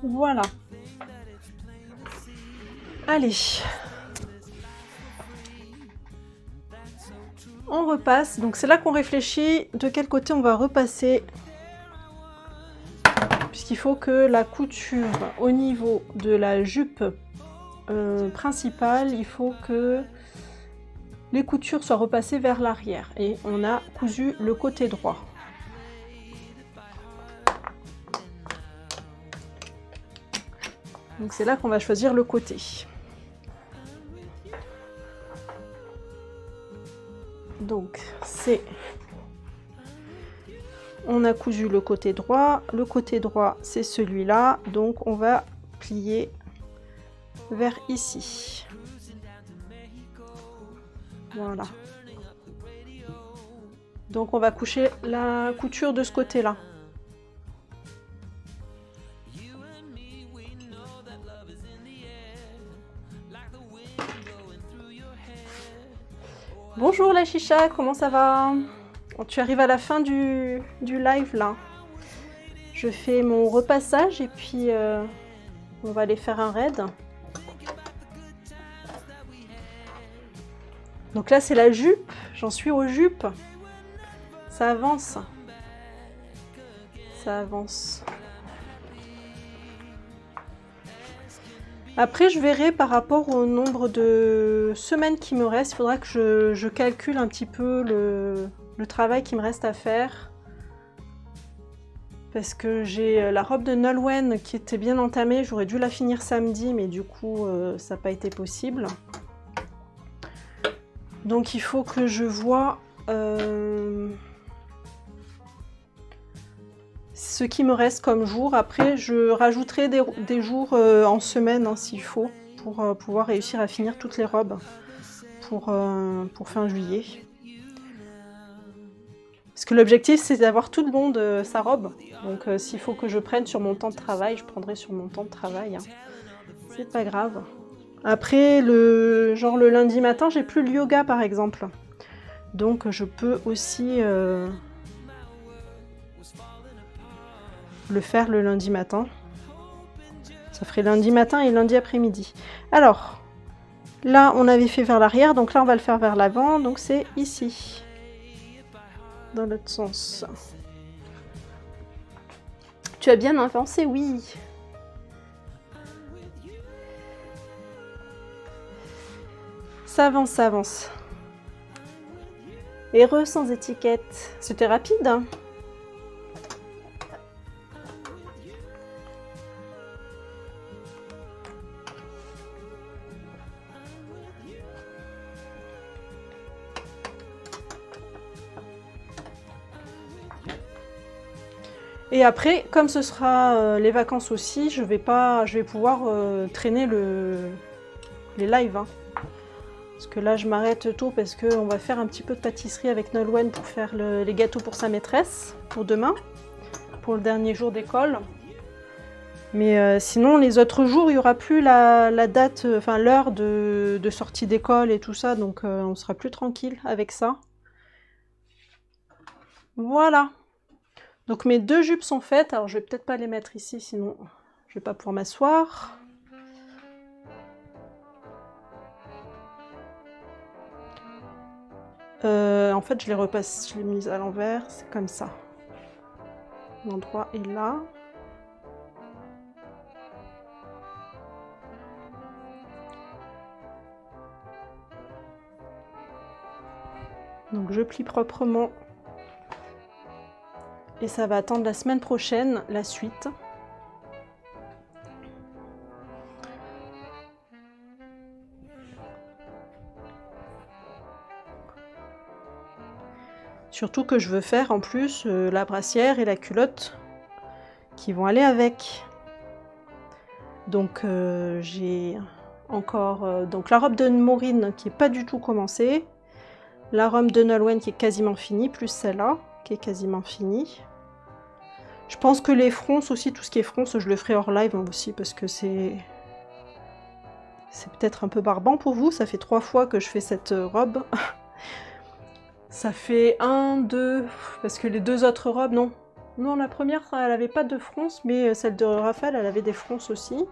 Voilà. Allez. On repasse. Donc c'est là qu'on réfléchit de quel côté on va repasser. Puisqu'il faut que la couture au niveau de la jupe principale, il faut que les coutures soient repassées vers l'arrière. Et on a cousu le côté droit. Donc c'est là qu'on va choisir le côté. Donc c'est... On a cousu le côté droit c'est celui-là, donc on va plier vers ici. Voilà. Donc on va coucher la couture de ce côté-là. Bonjour la chicha, comment ça va? Tu arrives à la fin du live là. Je fais mon repassage et puis on va aller faire un raid. Donc là c'est la jupe, j'en suis aux jupes. Ça avance. Ça avance. Après je verrai par rapport au nombre de semaines qui me reste. Il faudra que je calcule un petit peu le travail qui me reste à faire. Parce que j'ai la robe de Nolwenn qui était bien entamée. J'aurais dû la finir samedi mais du coup ça n'a pas été possible. Donc il faut que je vois ce qui me reste comme jour. Après je rajouterai des jours en semaine hein, s'il faut pour pouvoir réussir à finir toutes les robes pour fin juillet. Parce que l'objectif c'est d'avoir tout le long de sa robe. Donc s'il faut que je prenne sur mon temps de travail, je prendrai sur mon temps de travail. Hein. C'est pas grave. Après le lundi matin, j'ai plus le yoga par exemple. Donc je peux aussi le faire le lundi matin. Ça ferait lundi matin et lundi après-midi. Alors, là on avait fait vers l'arrière, donc là on va le faire vers l'avant, donc c'est ici. Dans l'autre sens. Tu as bien avancé, oui. Ça avance, ça avance. Heureux sans étiquette. C'était rapide, hein. Et après, comme ce sera les vacances aussi, je vais pouvoir traîner les lives. Hein. Parce que là, je m'arrête tôt parce qu'on va faire un petit peu de pâtisserie avec Nolwenn pour faire les gâteaux pour sa maîtresse, pour demain, pour le dernier jour d'école. Mais sinon, les autres jours, il n'y aura plus la date, enfin l'heure de sortie d'école et tout ça, donc on sera plus tranquille avec ça. Voilà. Donc mes deux jupes sont faites, alors je vais peut-être pas les mettre ici, sinon je vais pas pouvoir m'asseoir. En fait je les repasse, je les ai mises à l'envers, c'est comme ça. L'endroit est là. Donc je plie proprement. Et ça va attendre la semaine prochaine, la suite. Surtout que je veux faire en plus la brassière et la culotte qui vont aller avec. Donc j'ai encore donc la robe de Maureen qui est pas du tout commencée. La robe de Nolwenn qui est quasiment finie, plus celle-là qui est quasiment finie. Je pense que les fronces aussi, tout ce qui est fronce, je le ferai hors live aussi parce que c'est peut-être un peu barbant pour vous. Ça fait 3 fois que je fais cette robe. Ça fait 1, 2, parce que les 2 autres robes, non. Non, la première, elle avait pas de fronce, mais celle de Raphaël, elle avait des fronces aussi.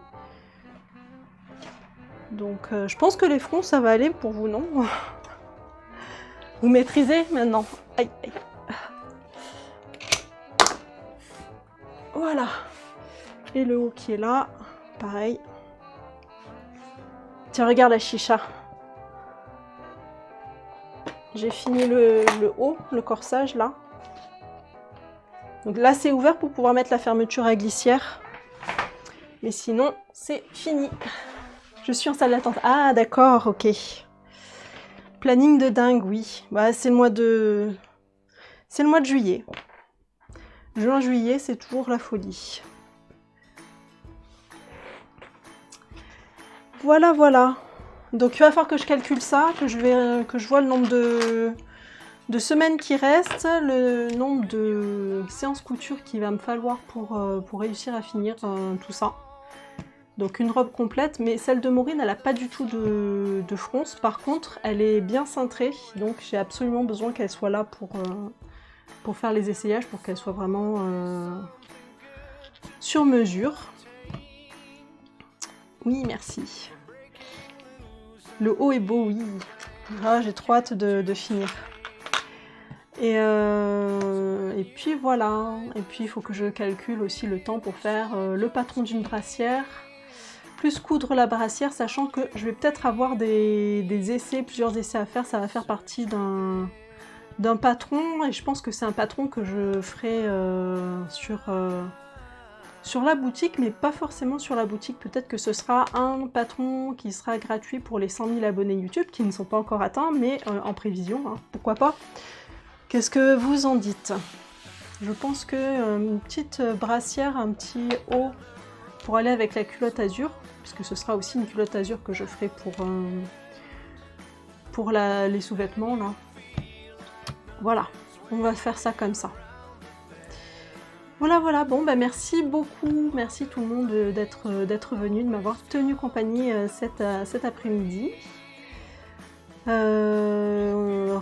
Donc je pense que les fronces, ça va aller pour vous, non? Vous maîtrisez maintenant. Aïe, aïe. Voilà. Et le haut qui est là, pareil. Tiens, regarde la chicha. J'ai fini le haut, le corsage là. Donc là c'est ouvert pour pouvoir mettre la fermeture à glissière. Mais sinon, c'est fini. Je suis en salle d'attente. Ah, d'accord, ok. Planning de dingue, oui. Bah, c'est le mois de... C'est le mois de juillet. Juin, juillet, c'est toujours la folie. Voilà, voilà. Donc il va falloir que je calcule ça, que je vois le nombre de semaines qui restent, le nombre de séances couture qu'il va me falloir pour réussir à finir tout ça. Donc une robe complète, mais celle de Maureen, elle n'a pas du tout de fronce. Par contre, elle est bien cintrée, donc j'ai absolument besoin qu'elle soit là pour faire les essayages, pour qu'elle soit vraiment sur mesure. Oui, merci. Le haut est beau, oui. Ah, j'ai trop hâte de finir. Et puis voilà. Et puis il faut que je calcule aussi le temps pour faire le patron d'une brassière, plus coudre la brassière, sachant que je vais peut-être avoir des essais, plusieurs essais à faire. Ça va faire partie d'un patron, et je pense que c'est un patron que je ferai sur la boutique, mais pas forcément sur la boutique. Peut-être que ce sera un patron qui sera gratuit pour les 100 000 abonnés YouTube, qui ne sont pas encore atteints, mais en prévision, hein, pourquoi pas. Qu'est-ce que vous en dites? Je pense que une petite brassière, un petit haut pour aller avec la culotte azur, puisque ce sera aussi une culotte azur que je ferai pour les sous-vêtements, là. Voilà, on va faire ça comme ça. Voilà, voilà, bon, bah merci beaucoup, merci tout le monde d'être venu, de m'avoir tenu compagnie cet après-midi.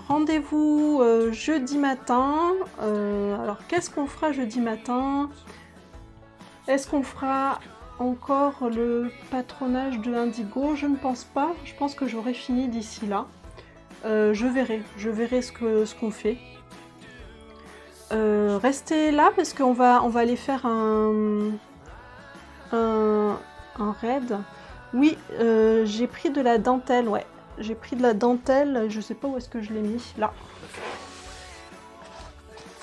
Rendez-vous jeudi matin. Alors, qu'est-ce qu'on fera jeudi matin? Est-ce qu'on fera encore le patronage de Indigo? Je ne pense pas, je pense que j'aurai fini d'ici là. Je verrai ce qu'on fait. Restez là parce qu'on va aller faire un raid. Oui, j'ai pris de la dentelle, ouais. J'ai pris de la dentelle, je sais pas où est-ce que je l'ai mis, là.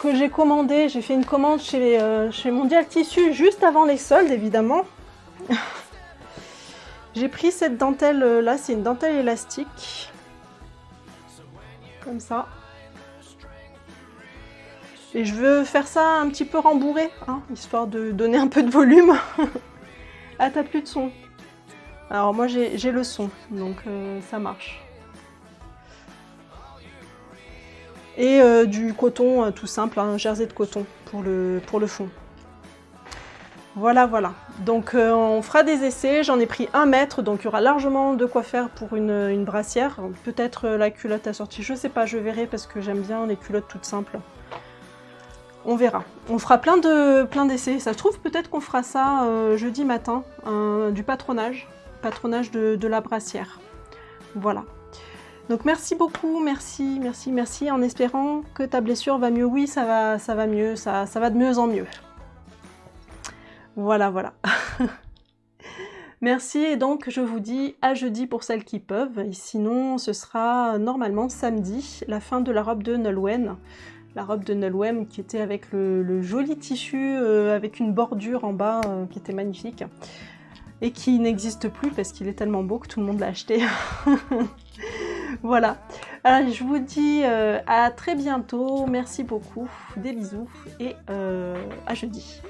Que j'ai commandé, j'ai fait une commande chez Mondial Tissu juste avant les soldes, évidemment. J'ai pris cette dentelle là, c'est une dentelle élastique. Comme ça. Et je veux faire ça un petit peu rembourré, hein, histoire de donner un peu de volume. Ah, t'as plus de son. Alors moi j'ai le son, donc ça marche. Et du coton tout simple, un jersey de coton pour le fond. Voilà, voilà. Donc on fera des essais, j'en ai pris 1 mètre, donc il y aura largement de quoi faire pour une brassière. Peut-être la culotte assortie, je sais pas, je verrai parce que j'aime bien les culottes toutes simples. On verra. On fera plein d'essais. Ça se trouve, peut-être qu'on fera ça jeudi matin, du patronage de la brassière. Voilà. Donc merci beaucoup, merci, merci, merci, en espérant que ta blessure va mieux. Oui, ça va mieux, ça va de mieux en mieux. Voilà, voilà. Merci, et donc je vous dis à jeudi pour celles qui peuvent. Et sinon, ce sera normalement samedi, la fin de la robe de Nolwenn. La robe de Nolwenn qui était avec le joli tissu avec une bordure en bas qui était magnifique et qui n'existe plus parce qu'il est tellement beau que tout le monde l'a acheté. Voilà. Alors, je vous dis à très bientôt. Merci beaucoup. Des bisous et à jeudi.